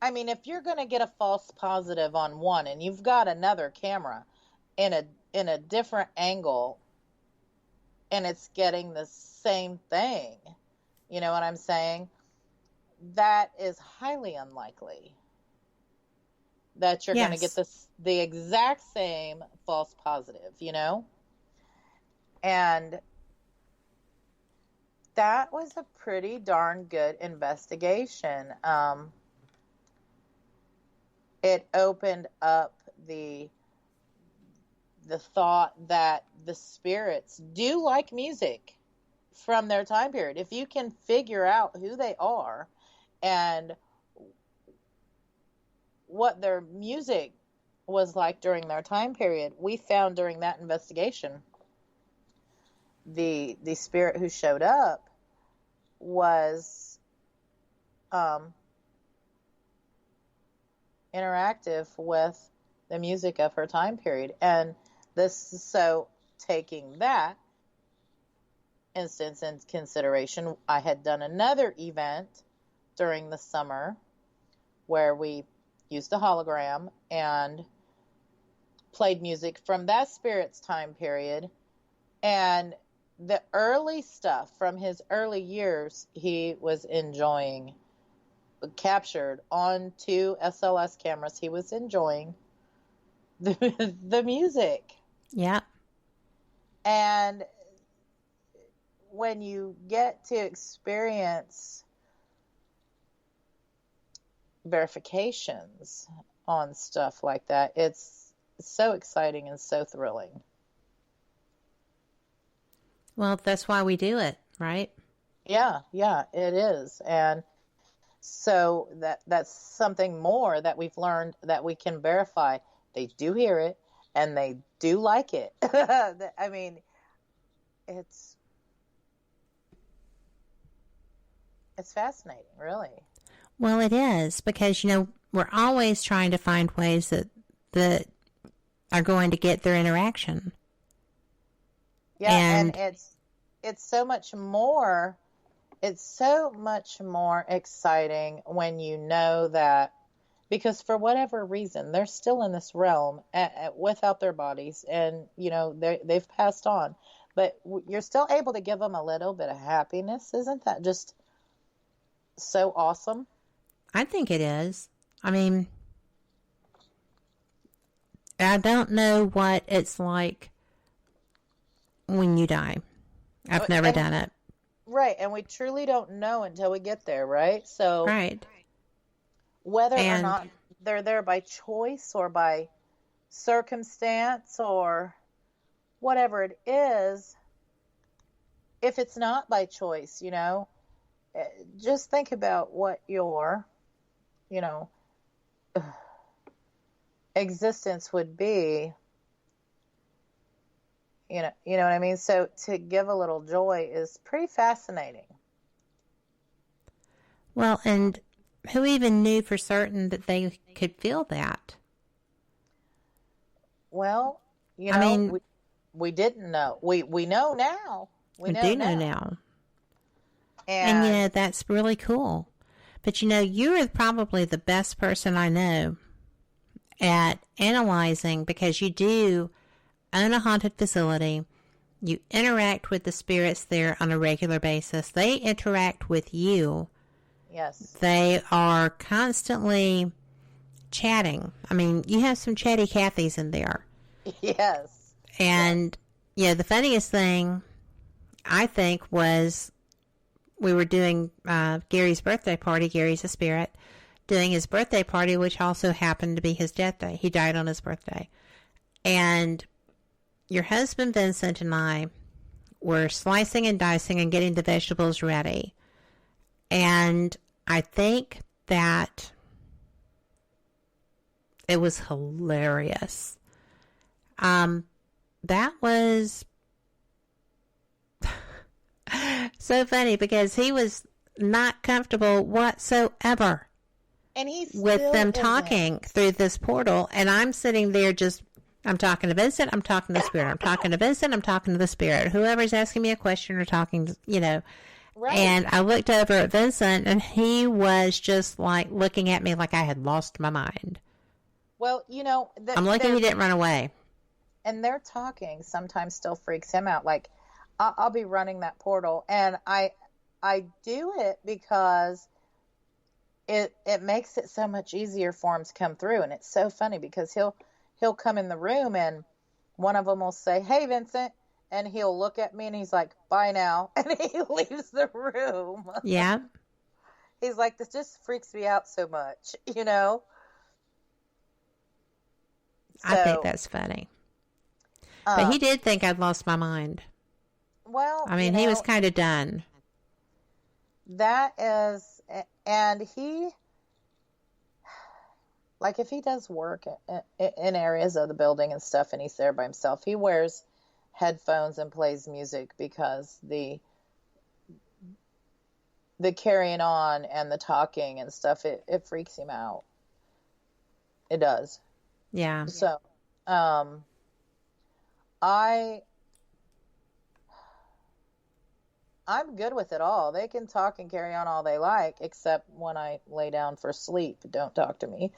I mean, if you're going to get a false positive on one and you've got another camera in a different angle and it's getting the same thing, you know what I'm saying? That is highly unlikely that you're going to get the exact same false positive, you know? And that was a pretty darn good investigation. It opened up the thought that the spirits do like music from their time period. If you can figure out who they are and what their music was like during their time period, we found during that investigation the spirit who showed up was interactive with the music of her time period. And so taking that instance in consideration, I had done another event during the summer where we used a hologram and played music from that spirit's time period. And the early stuff from his early years, he was enjoying, captured on 2 SLS cameras. He was enjoying the music. Yeah. And when you get to experience verifications on stuff like that, it's so exciting and so thrilling. Well, that's why we do it, right? Yeah, it is. And so that's something more that we've learned that we can verify. They do hear it and they do like it. I mean, it's fascinating, really. Well, it is, because, you know, we're always trying to find ways that are going to get their interaction. Yeah, and it's so much more. It's so much more exciting when you know that, because for whatever reason they're still in this realm without their bodies, and you know they've passed on, but you're still able to give them a little bit of happiness. Isn't that just so awesome? I think it is. I mean, I don't know what it's like when you die. I've never done it. Right, and we truly don't know until we get there, right? So, right. Whether or not they're there by choice or by circumstance or whatever it is, if it's not by choice, you know, just think about what your, you know, existence would be. You know what I mean? So to give a little joy is pretty fascinating. Well, and who even knew for certain that they could feel that? Well, you know, I mean, we didn't know. We know now. We do know now. And, you know, that's really cool. But, you know, you're probably the best person I know at analyzing, because you do own a haunted facility. You interact with the spirits there on a regular basis. They interact with you. Yes. They are constantly chatting. I mean, you have some chatty Cathys in there. Yes. And, yeah, the funniest thing, I think, was we were doing Gary's birthday party. Gary's a spirit. Doing his birthday party, which also happened to be his death day. He died on his birthday. And your husband Vincent and I were slicing and dicing and getting the vegetables ready. And I think that it was hilarious. That was so funny because he was not comfortable whatsoever. And with them talking through this portal, and I'm sitting there just I'm talking to Vincent. I'm talking to the spirit. I'm talking to Vincent. I'm talking to the spirit. Whoever's asking me a question or talking, Right. And I looked over at Vincent, and he was just like looking at me like I had lost my mind. Well, I'm lucky he didn't run away. And their talking sometimes still freaks him out. Like, I'll be running that portal, and I do it because it makes it so much easier for him to come through. And it's so funny because he'll come in the room, and one of them will say, "Hey, Vincent," and he'll look at me and he's like, "Bye now," and he leaves the room. Yeah. He's like, "This just freaks me out so much," So, I think that's funny. But he did think I'd lost my mind. Well, I mean, he was kind of done. That is, and he, like, if he does work in areas of the building and stuff and he's there by himself, he wears headphones and plays music because the carrying on and the talking and stuff, it freaks him out. It does. Yeah. So, I'm good with it all. They can talk and carry on all they like, except when I lay down for sleep. Don't talk to me.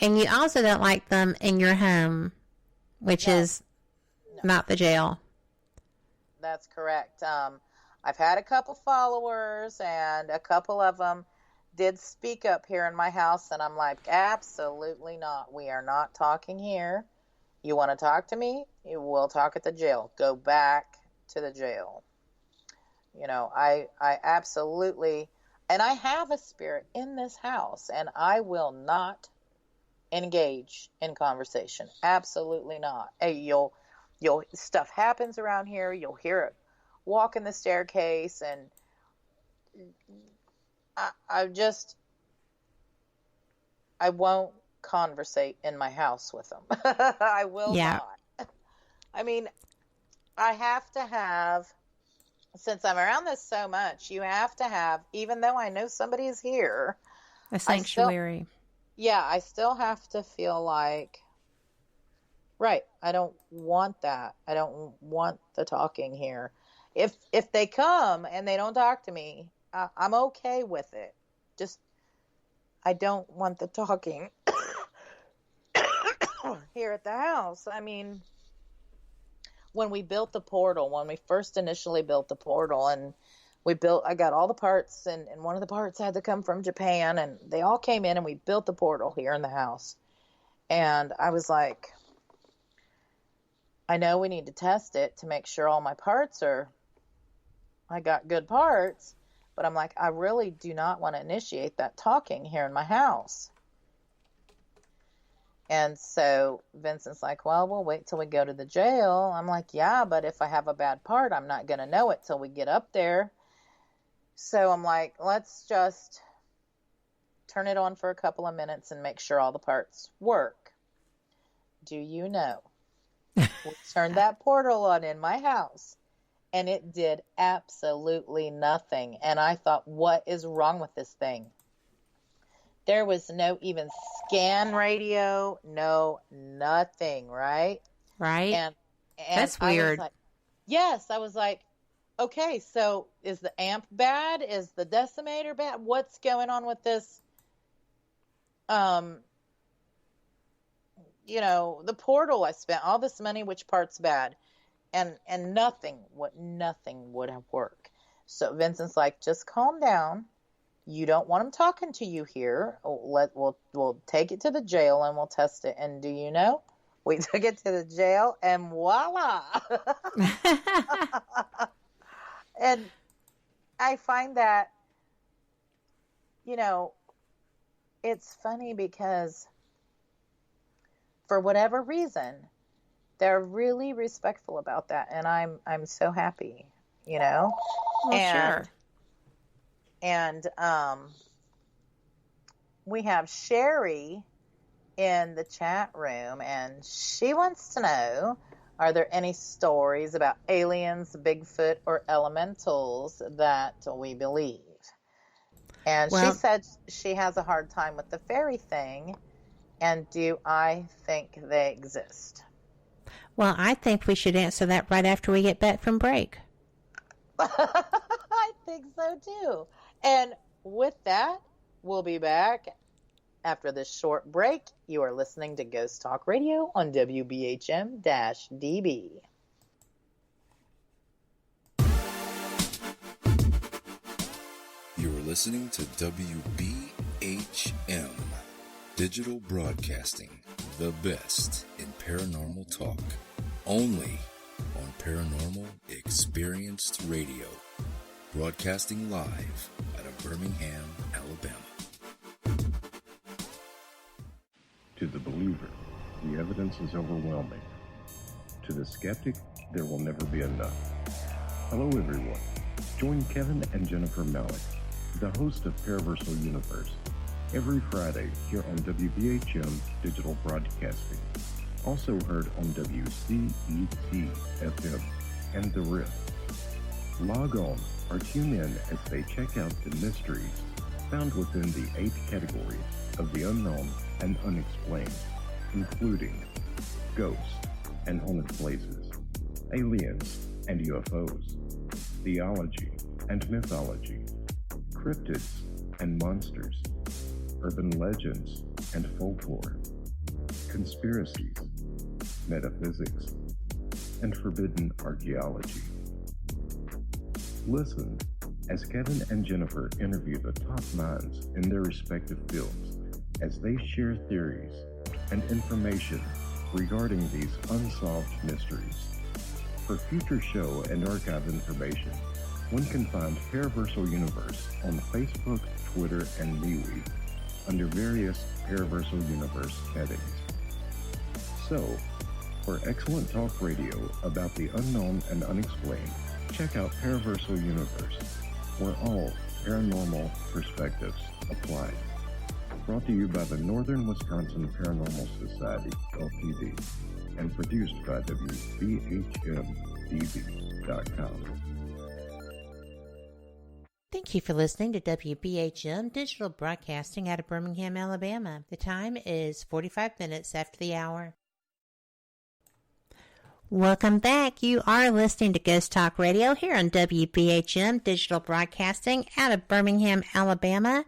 And you also don't like them in your home, which is not the jail. That's correct. I've had a couple followers, and a couple of them did speak up here in my house, and I'm like, absolutely not. We are not talking here. You want to talk to me? You will talk at the jail. Go back to the jail. I absolutely, and I have a spirit in this house, and I will not engage in conversation. Absolutely not. Hey, stuff happens around here. You'll hear it walking the staircase, and I won't conversate in my house with them. I will not. I mean, I have to have, since I'm around this so much, you have to have, even though I know somebody is here, a sanctuary. I still have to feel like, right, I don't want that. I don't want the talking here. If they come and they don't talk to me, I'm okay with it. Just, I don't want the talking here at the house. I mean, when we built the portal, when we first initially built the portal, and I got all the parts, and one of the parts had to come from Japan, and they all came in, and we built the portal here in the house. And I was like, I know we need to test it to make sure all my parts I got good parts, but I'm like, I really do not want to initiate that talking here in my house. And so Vincent's like, well, we'll wait till we go to the jail. I'm like, yeah, but if I have a bad part, I'm not going to know it till we get up there. So I'm like, let's just turn it on for a couple of minutes and make sure all the parts work. Do you know? We turned that portal on in my house, and it did absolutely nothing. And I thought, what is wrong with this thing? There was no even scan radio, no nothing, right? Right. And that's weird. I was like, okay, so is the amp bad? Is the decimator bad? What's going on with this? The portal, I spent all this money, which part's bad? And nothing would have worked. So Vincent's like, just calm down. You don't want him talking to you here. We'll take it to the jail and we'll test it. And do you know? We took it to the jail and voila. And I find that, it's funny because for whatever reason, they're really respectful about that. And I'm so happy, Well, sure. And we have Sherry in the chat room, and she wants to know, are there any stories about aliens, Bigfoot, or elementals that we believe? And she said she has a hard time with the fairy thing, And do I think they exist? Well, I think we should answer that right after we get back from break. I think so too. And with that, we'll be back after this short break. You are listening to Ghost Talk Radio on WBHM-DB. You're listening to WBHM Digital Broadcasting, the best in paranormal talk, only on Paranormal Experienced Radio, broadcasting live out of Birmingham, Alabama. To the believer, the evidence is overwhelming. To the skeptic, there will never be enough. Hello, everyone. Join Kevin and Jennifer Malik, the host of Paraversal Universe, every Friday here on WBHM Digital Broadcasting. Also heard on WCET-FM and The Rift. Log on or tune in as they check out the mysteries found within the 8 categories of the unknown and unexplained, including ghosts and haunted places, aliens and UFOs, theology and mythology, cryptids and monsters, urban legends and folklore, conspiracies, metaphysics, and forbidden archaeology. Listen as Kevin and Jennifer interview the top minds in their respective fields as they share theories and information regarding these unsolved mysteries. For future show and archive information, one can find Paraversal Universe on Facebook, Twitter, and MeWe under various Paraversal Universe headings. So, for excellent talk radio about the unknown and unexplained, check out Paraversal Universe, where all paranormal perspectives apply. Brought to you by the Northern Wisconsin Paranormal Society, LTD, and produced by WBHM-DB.com. Thank you for listening to WBHM Digital Broadcasting out of Birmingham, Alabama. The time is 45 minutes after the hour. Welcome back. You are listening to Ghost Talk Radio here on WBHM Digital Broadcasting out of Birmingham, Alabama.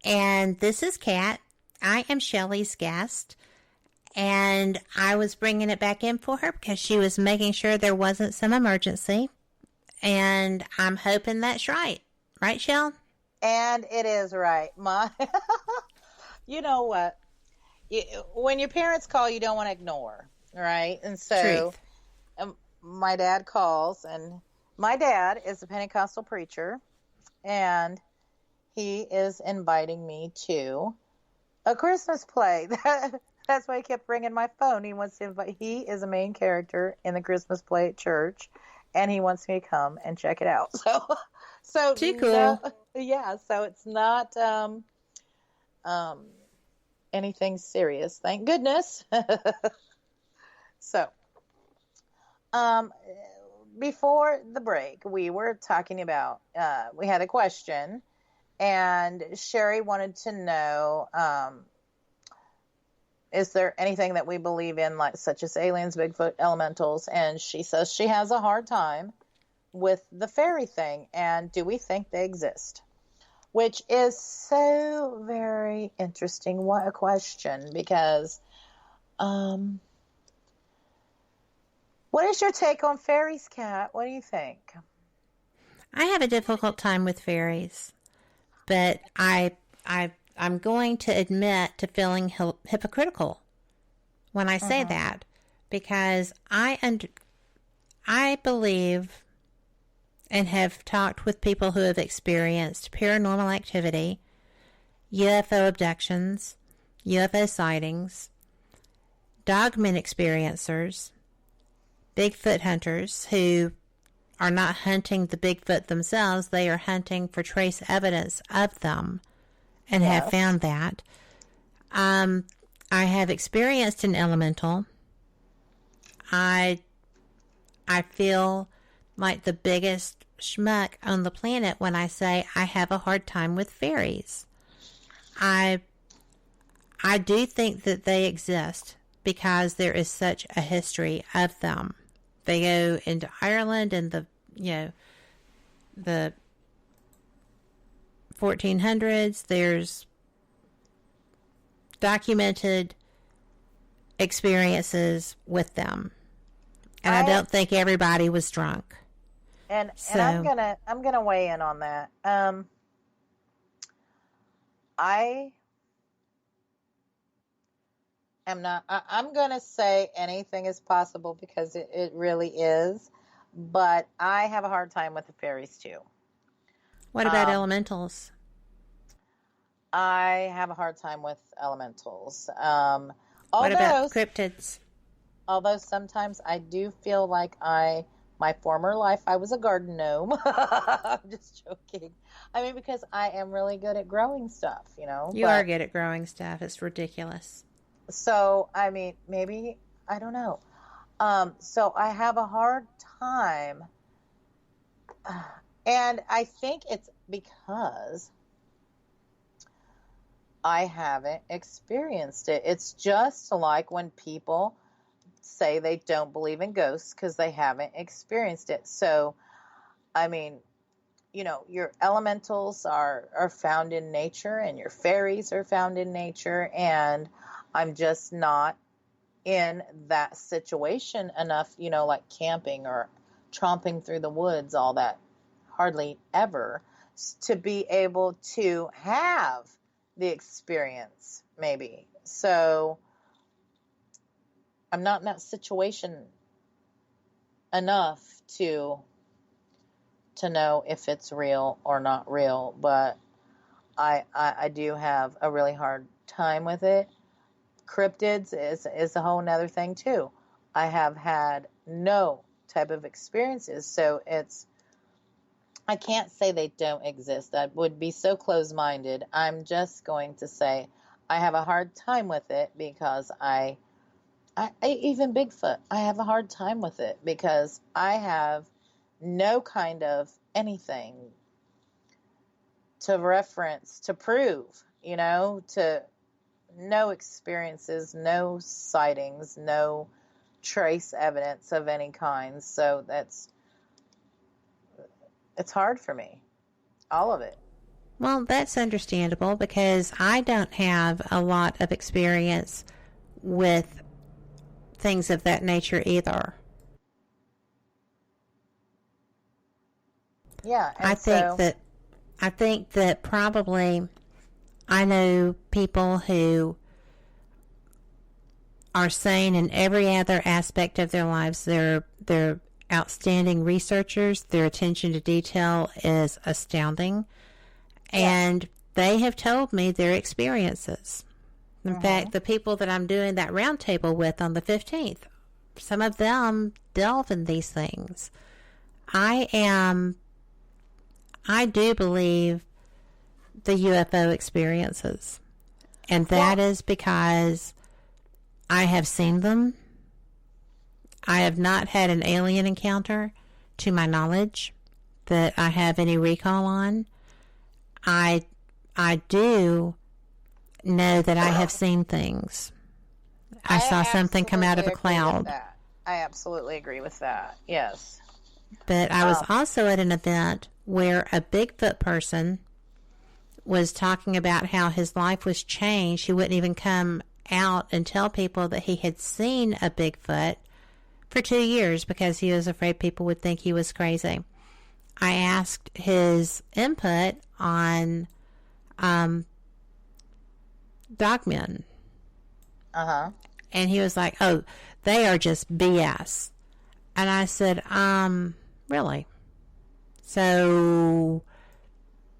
And this is Kat. I am Shelly's guest. And I was bringing it back in for her because she was making sure there wasn't some emergency. And I'm hoping that's right. Right, Shell? And it is right. You know what? When your parents call, you don't want to ignore, right? And so my dad calls, and my dad is a Pentecostal preacher, and he is inviting me to a Christmas play. That's why he kept ringing my phone. He wants to invite. He is a main character in the Christmas play at church, and he wants me to come and check it out. So too cool. Yeah, so it's not anything serious, thank goodness. So, before the break, we were talking about, we had a question, and Sherry wanted to know, is there anything that we believe in, like such as aliens, Bigfoot, elementals? And she says she has a hard time with the fairy thing, and do we think they exist? Which is so very interesting. What a question, because what is your take on fairies, Kat? What do you think? I have a difficult time with fairies, but I'm going to admit to feeling hypocritical when I say that, because I believe and have talked with people who have experienced paranormal activity, UFO abductions, UFO sightings, dogman experiencers, Bigfoot hunters who are not hunting the Bigfoot themselves, they are hunting for trace evidence of them and have found that. I have experienced an elemental. I feel like the biggest schmuck on the planet when I say I have a hard time with fairies. I I do think that they exist because there is such a history of them. They go into Ireland in the 1400s. There's documented experiences with them. And I don't think everybody was drunk. And I'm gonna weigh in on that. I'm gonna say anything is possible because it really is, but I have a hard time with the fairies too. What about elementals? I have a hard time with elementals. What about cryptids? Although sometimes I do feel like my former life, I was a garden gnome. I'm just joking. I mean, because I am really good at growing stuff, you know. You are good at growing stuff. It's ridiculous. So, I mean, maybe, I don't know. So I have a hard time. And I think it's because I haven't experienced it. It's just like when people say they don't believe in ghosts because they haven't experienced it. So, I mean, you know, your elementals are found in nature and your fairies are found in nature, and I'm just not in that situation enough, you know, like camping or tromping through the woods, all that, hardly ever, to be able to have the experience, maybe. So I'm not in that situation enough to know if it's real or not real, but I do have a really hard time with it. Cryptids is a whole nother thing too. I have had no type of experiences, so I can't say they don't exist. That would be so close-minded. I'm just going to say I have a hard time with it because I even Bigfoot, I have a hard time with it because I have no kind of anything to reference, to prove, you know, to no experiences, no sightings, no trace evidence of any kind. So it's hard for me, all of it. Well, that's understandable because I don't have a lot of experience with things of that nature either. Yeah, I think that probably I know people who are sane in every other aspect of their lives. They're outstanding researchers. Their attention to detail is astounding. And they have told me their experiences. In fact, the people that I'm doing that roundtable with on the 15th, some of them delve in these things. I do believe the UFO experiences. And that is because I have seen them. I have not had an alien encounter, to my knowledge, that I have any recall on. I do know that I have seen things. I saw something come out of a cloud. I absolutely agree with that. Yes. But I was also at an event where a Bigfoot person was talking about how his life was changed. He wouldn't even come out and tell people that he had seen a Bigfoot for 2 years because he was afraid people would think he was crazy. I asked his input on dogmen. And he was like, oh, they are just BS. And I said, really? So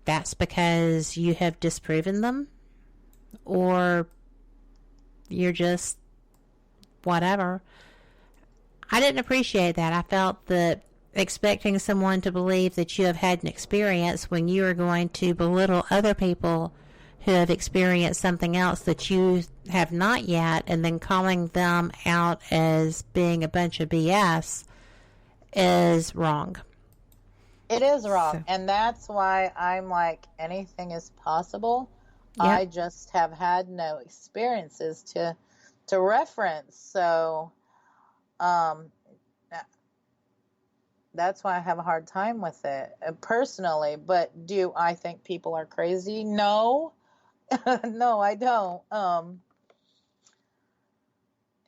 that's because you have disproven them? Or you're just whatever? I didn't appreciate that. I felt that expecting someone to believe that you have had an experience when you are going to belittle other people who have experienced something else that you have not yet, and then calling them out as being a bunch of BS is wrong. It is wrong. And that's why I'm like, anything is possible. I just have had no experiences to reference. So that's why I have a hard time with it personally. But do I think people are crazy? No. No, I don't.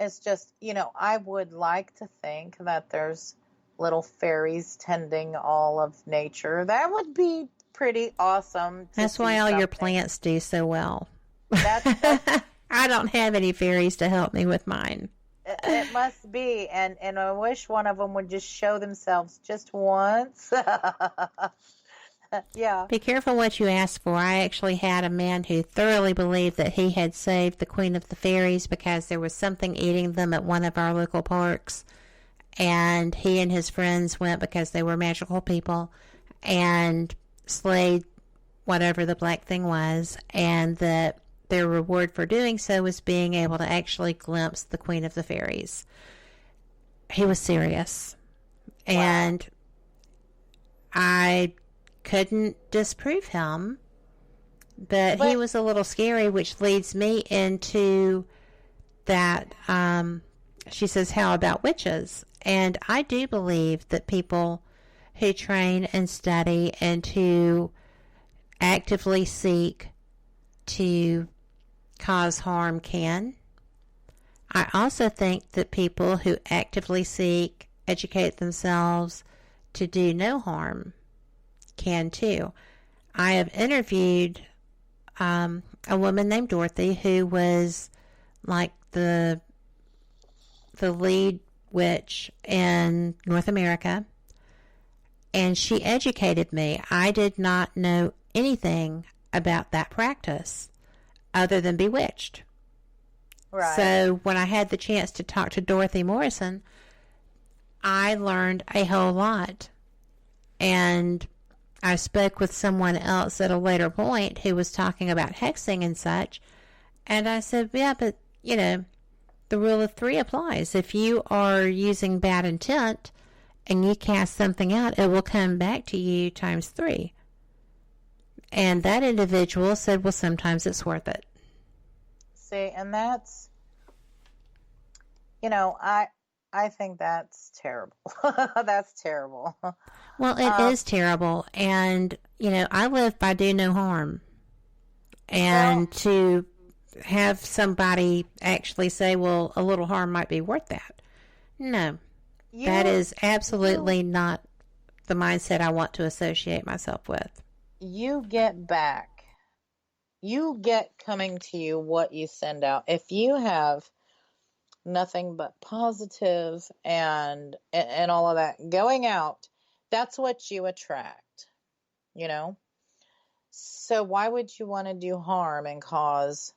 It's just, I would like to think that there's little fairies tending all of nature. That would be pretty awesome. That's why all your plants do so well. I don't have any fairies to help me with mine. It must be, and I wish one of them would just show themselves just once. Yeah. Be careful what you ask for. I actually had a man who thoroughly believed that he had saved the Queen of the Fairies because there was something eating them at one of our local parks. And he and his friends went because they were magical people and slayed whatever the black thing was. And that their reward for doing so was being able to actually glimpse the Queen of the Fairies. He was serious. Wow. And I couldn't disprove him, but he was a little scary, which leads me into that. She says, how about witches? And I do believe that people who train and study and who actively seek to cause harm can. I also think that people who actively seek, educate themselves to do no harm can too. I have interviewed a woman named Dorothy who was like the lead witch in North America, and she educated me. I did not know anything about that practice other than bewitched. Right. So when I had the chance to talk to Dorothy Morrison, I learned a whole lot. And I spoke with someone else at a later point who was talking about hexing and such. And I said, yeah, but, the rule of three applies. If you are using bad intent and you cast something out, it will come back to you times 3. And that individual said, well, sometimes it's worth it. See, and that's, I think that's terrible. That's terrible. Well, it is terrible. And, I live by do no harm. And to have somebody actually say, well, a little harm might be worth that. No. That is absolutely not the mindset I want to associate myself with. You get back. You get coming to you what you send out. If you have nothing but positive and all of that going out, that's what you attract, So why would you want to do harm and cause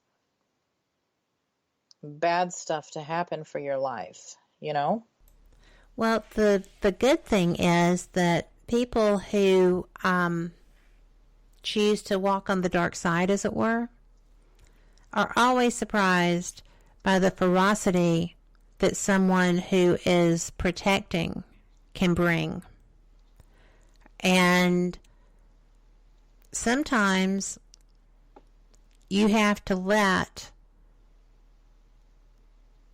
bad stuff to happen for your life, Well, the good thing is that people who choose to walk on the dark side, as it were, are always surprised by the ferocity that someone who is protecting can bring. And sometimes you have to let,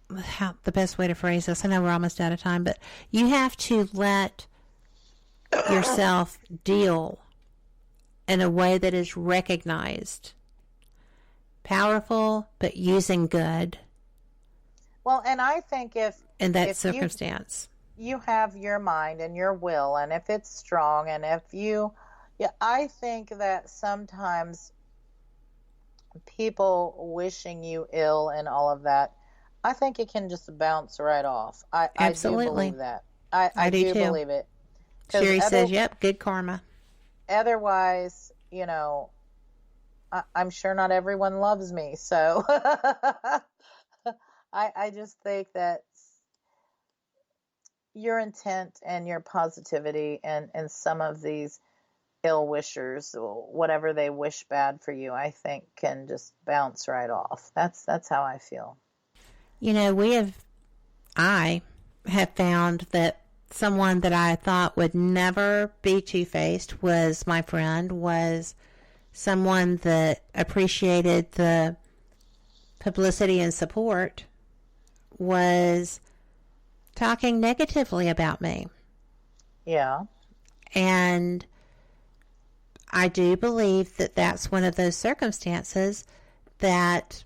the best way to phrase this, I know we're almost out of time, but you have to let yourself deal in a way that is recognized. Powerful, but using good. Well, and I think if circumstance, you have your mind and your will, and if it's strong, and I think that sometimes people wishing you ill and all of that, I think it can just bounce right off. Absolutely. I do believe that. I do believe it. Sherry says, yep, good karma. Otherwise, I'm sure not everyone loves me. So I just think that your intent and your positivity and some of these ill wishers, whatever they wish bad for you, I think can just bounce right off. That's how I feel. I have found that someone that I thought would never be two-faced was someone that appreciated the publicity and support was talking negatively about me. Yeah. And I do believe that that's one of those circumstances that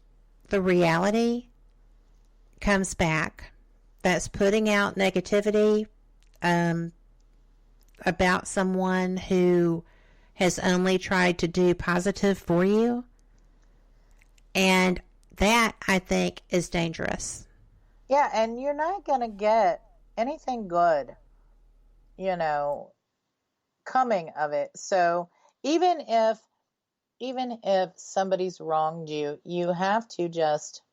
the reality comes back. That's putting out negativity about someone who has only tried to do positive for you. And that, I think, is dangerous. Yeah, and you're not going to get anything good, coming of it. So even if somebody's wronged you, you have to just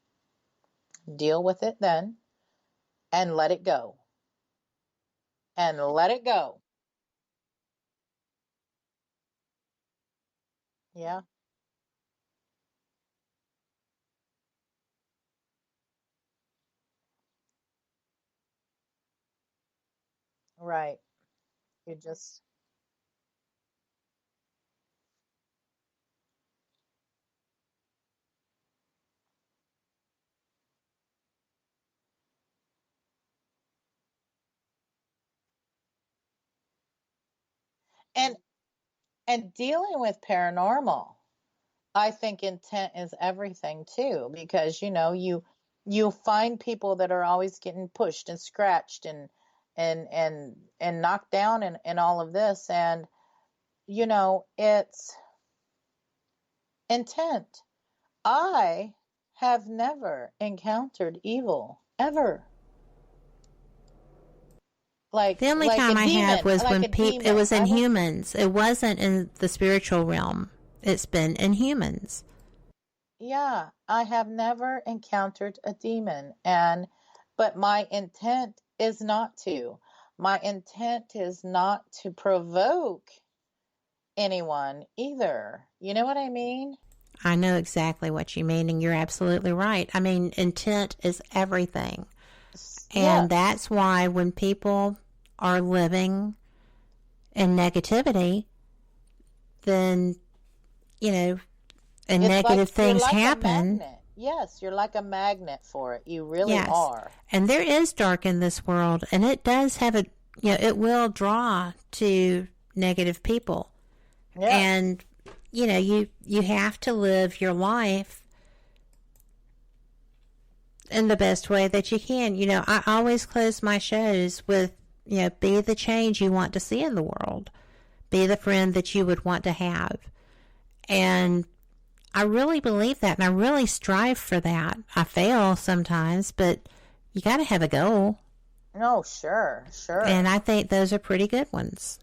deal with it then and let it go. And let it go. Yeah. Right. You just and dealing with paranormal, I think intent is everything too, because you find people that are always getting pushed and scratched and knocked down and all of this, and it's intent. I have never encountered evil ever. The only time I have was when it was in humans. It wasn't in the spiritual realm. It's been in humans. Yeah, I have never encountered a demon, but my intent is not to. My intent is not to provoke anyone either. You know what I mean? I know exactly what you mean, and you're absolutely right. I mean, intent is everything. And that's why when people are living in negativity, then, and it's negative things happen. Yes, you're like a magnet for it. You really are. And there is dark in this world, and it does have it will draw to negative people. Yes. And, you have to live your life in the best way that you can. I always close my shows with, be the change you want to see in the world. Be the friend that you would want to have. And I really believe that, and I really strive for that. I fail sometimes, but you got to have a goal. Oh, sure. And I think those are pretty good ones.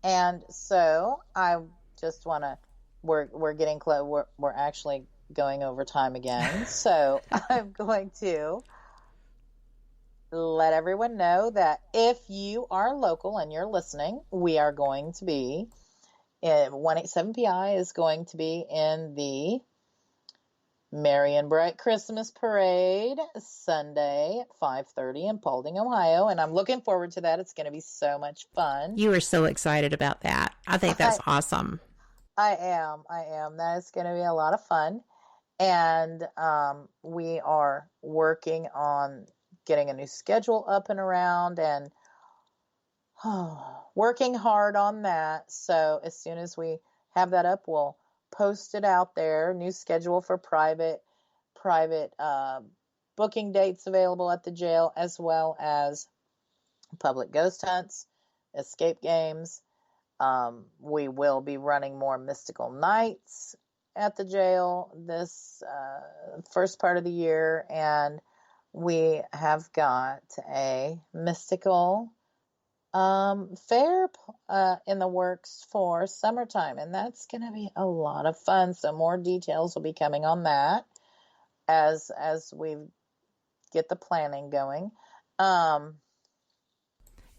And so I just want to, we're getting close. We're actually going over time again. So I'm going to let everyone know that if you are local and you're listening, we are going to be 187PI is going to be in the Merry and Bright Christmas Parade Sunday at 5:30 in Paulding, Ohio, and I'm looking forward to that. It's going to be so much fun. You are so excited about that. I think that's awesome. I am. That is going to be a lot of fun, and we are working on getting a new schedule up and around, and working hard on that. So as soon as we have that up, we'll post it out there. New schedule for private booking dates available at the jail, as well as public ghost hunts, escape games. We will be running more mystical nights at the jail this first part of the year, and we have got a mystical fair in the works for summertime, and that's going to be a lot of fun. So more details will be coming on that as we get the planning going.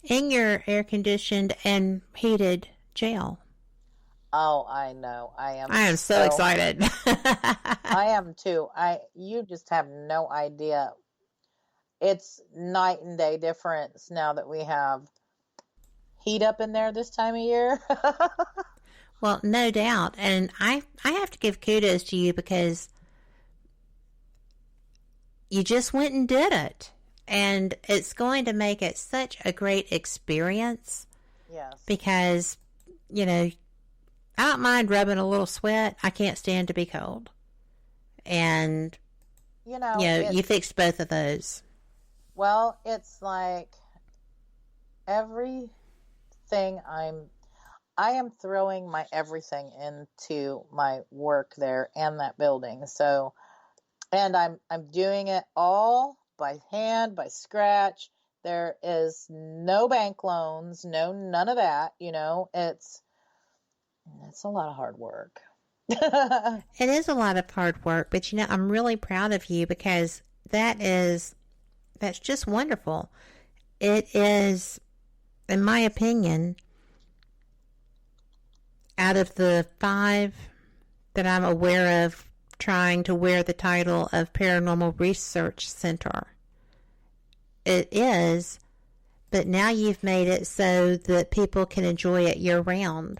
In your air-conditioned and heated jail. Oh, I know. I am so excited. I am too. You just have no idea. It's night and day difference now that we have heat up in there this time of year. Well, no doubt. And I have to give kudos to you because you just went and did it. And it's going to make it such a great experience. Yes. Because, you know, I don't mind rubbing a little sweat. I can't stand to be cold. And, you know you fixed both of those. Well, it's like everything I am throwing my everything into my work there and that building. So, and I'm doing it all by hand, by scratch. There is no bank loans, none of that. You know, it's a lot of hard work. It is a lot of hard work, but you know, I'm really proud of you because that's just wonderful. It is, in my opinion, out of the 5 that I'm aware of trying to wear the title of Paranormal Research Center, it is, but now you've made it so that people can enjoy it year round.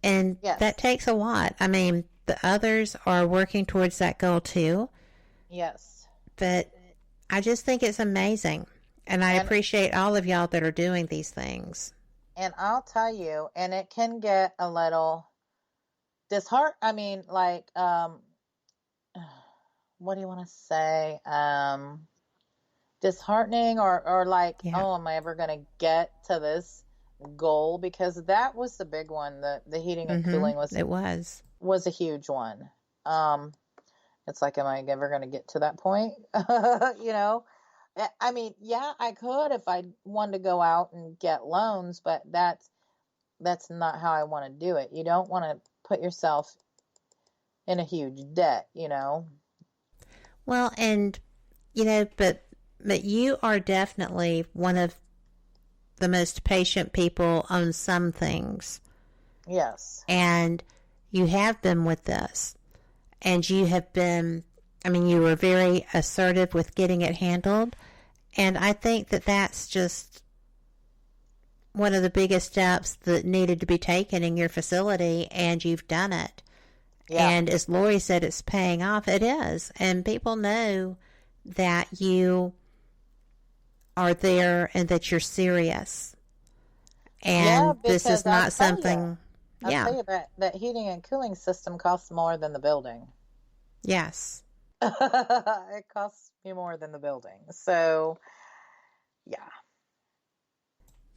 And that takes a lot. I mean, the others are working towards that goal too. Yes. But I just think it's amazing. And I appreciate all of y'all that are doing these things. And I'll tell you, and it can get a little disheartening. I mean, like, what do you want to say? Disheartening or like, oh, am I ever going to get to this goal? Because that was the big one. The heating and cooling was a huge one. It's like, am I ever going to get to that point? You know, I mean, yeah, I could if I wanted to go out and get loans, but that's not how I want to do it. You don't want to put yourself in a huge debt, you know. Well, and you know, but you are definitely one of the most patient people on some things. Yes. And you have been with this. And you have been, I mean, you were very assertive with getting it handled. And I think that that's just one of the biggest steps that needed to be taken in your facility, and you've done it. Yeah. And as Lori said, it's paying off. It is. And people know that you are there and that you're serious. And this is not something... I'll tell you that heating and cooling system costs more than the building. Yes. It costs me more than the building. So, yeah.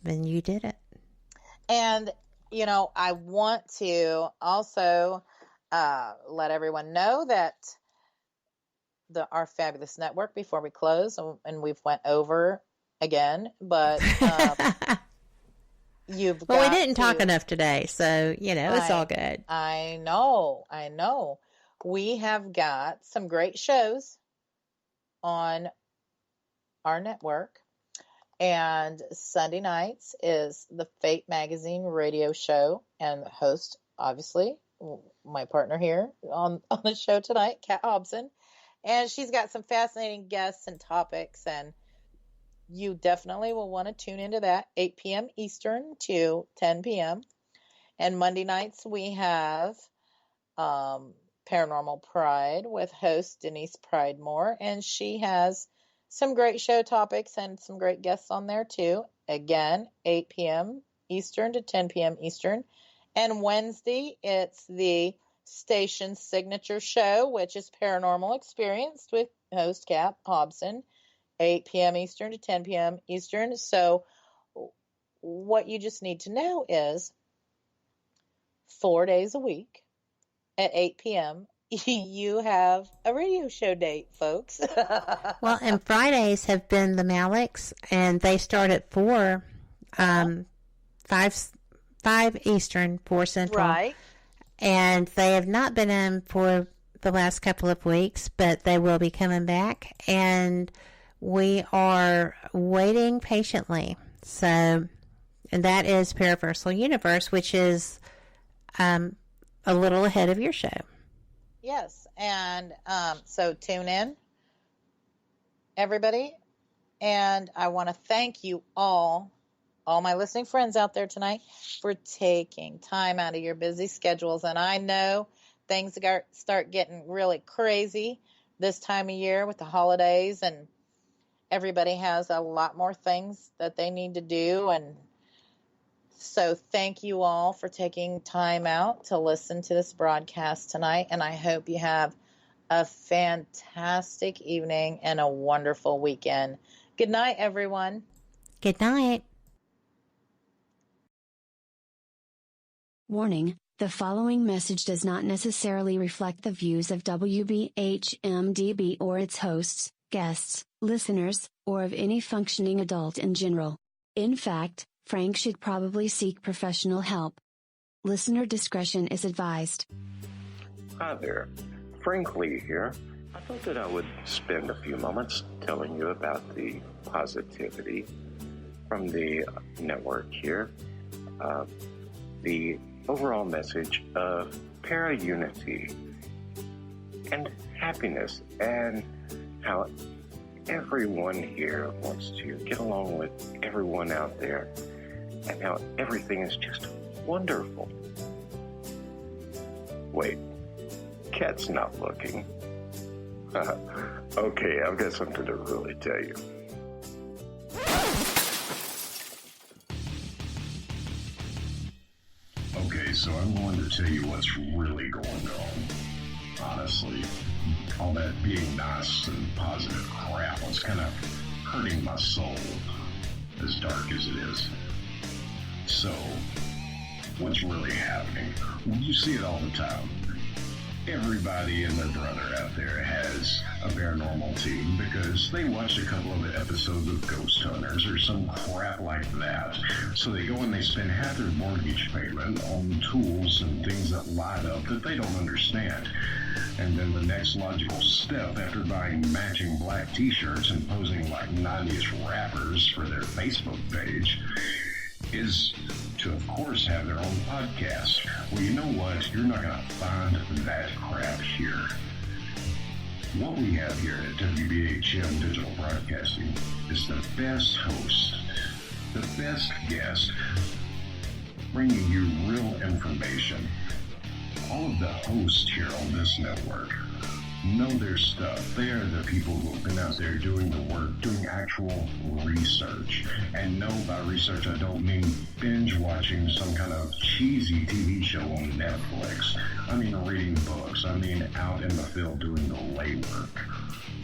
Then you did it. And, you know, I want to also let everyone know that our fabulous network, before we close, and we've went over again, but... we didn't talk enough today, so, you know, it's all good. I know. We have got some great shows on our network, and Sunday nights is the Fate Magazine radio show, and the host, obviously, my partner here on the show tonight, Kat Hobson, and she's got some fascinating guests and topics, and you definitely will want to tune into that, 8 p.m. Eastern to 10 p.m. And Monday nights we have Paranormal Pride with host Denise Pridemore, and she has some great show topics and some great guests on there too. Again, 8 p.m. Eastern to 10 p.m. Eastern. And Wednesday, it's the station signature show, which is Paranormal Experienced with host Kat Hobson. 8 p.m. Eastern to 10 p.m. Eastern. So what you just need to know is 4 days a week at 8 p.m. you have a radio show date, folks. Well, and Fridays have been the Maliks, and they start at 4, 5 Eastern, 4 Central. Right. And they have not been in for the last couple of weeks, but they will be coming back. And we are waiting patiently. So, and that is Paraversal Universe, which is a little ahead of your show. Yes. And so tune in, everybody. And I want to thank you all all my listening friends out there tonight for taking time out of your busy schedules. And I know things start getting really crazy this time of year with the holidays, and everybody has a lot more things that they need to do. And so thank you all for taking time out to listen to this broadcast tonight. And I hope you have a fantastic evening and a wonderful weekend. Good night, everyone. Good night. Warning, the following message does not necessarily reflect the views of WBHM-DB or its hosts, guests, listeners, or of any functioning adult in general. In fact, Frank should probably seek professional help. Listener discretion is advised. Hi there, Frank Lee here. I thought that I would spend a few moments telling you about the positivity from the network here. The overall message of para-unity and happiness, and how everyone here wants to get along with everyone out there, and how everything is just wonderful. Wait, Kat's not looking. Okay, I've got something to really tell you. Okay, so I'm going to tell you what's really going on. Honestly, all that being nice and positive crap was kind of hurting my soul, as dark as it is. So, what's really happening? Well, you see it all the time. Everybody and their brother out there has a paranormal team because they watch a couple of episodes of Ghost Hunters or some crap like that. So they go and they spend half their mortgage payment on tools and things that light up that they don't understand. And then the next logical step after buying matching black t-shirts and posing like 90s rappers for their Facebook page is to, of course, have their own podcast. Well, you know what? You're not going to find that crap here. What we have here at WBHM Digital Broadcasting is the best host, the best guest, bringing you real information. All of the hosts here on this network know their stuff. They are the people who have been out there doing the work, doing actual research. And no, by research, I don't mean binge watching some kind of cheesy TV show on Netflix. I mean reading books. I mean out in the field doing the legwork.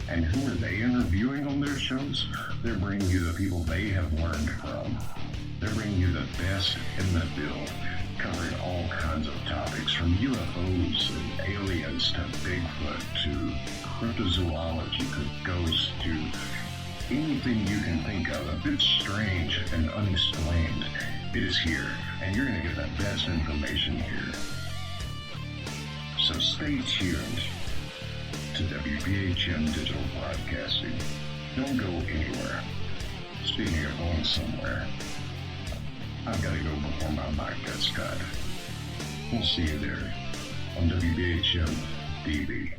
And who are they interviewing on their shows? They're bringing you the people they have learned from. They're bringing you the best in the field, covering all kinds of topics from UFOs and aliens to Bigfoot to cryptozoology to ghosts to anything you can think of a bit strange and unexplained. It is here, and you're going to get the best information here. So stay tuned to WBHM Digital Broadcasting. Don't go anywhere. Speaking of going somewhere, I've got to go before my mic gets cut. We'll see you there on WBHM-DB.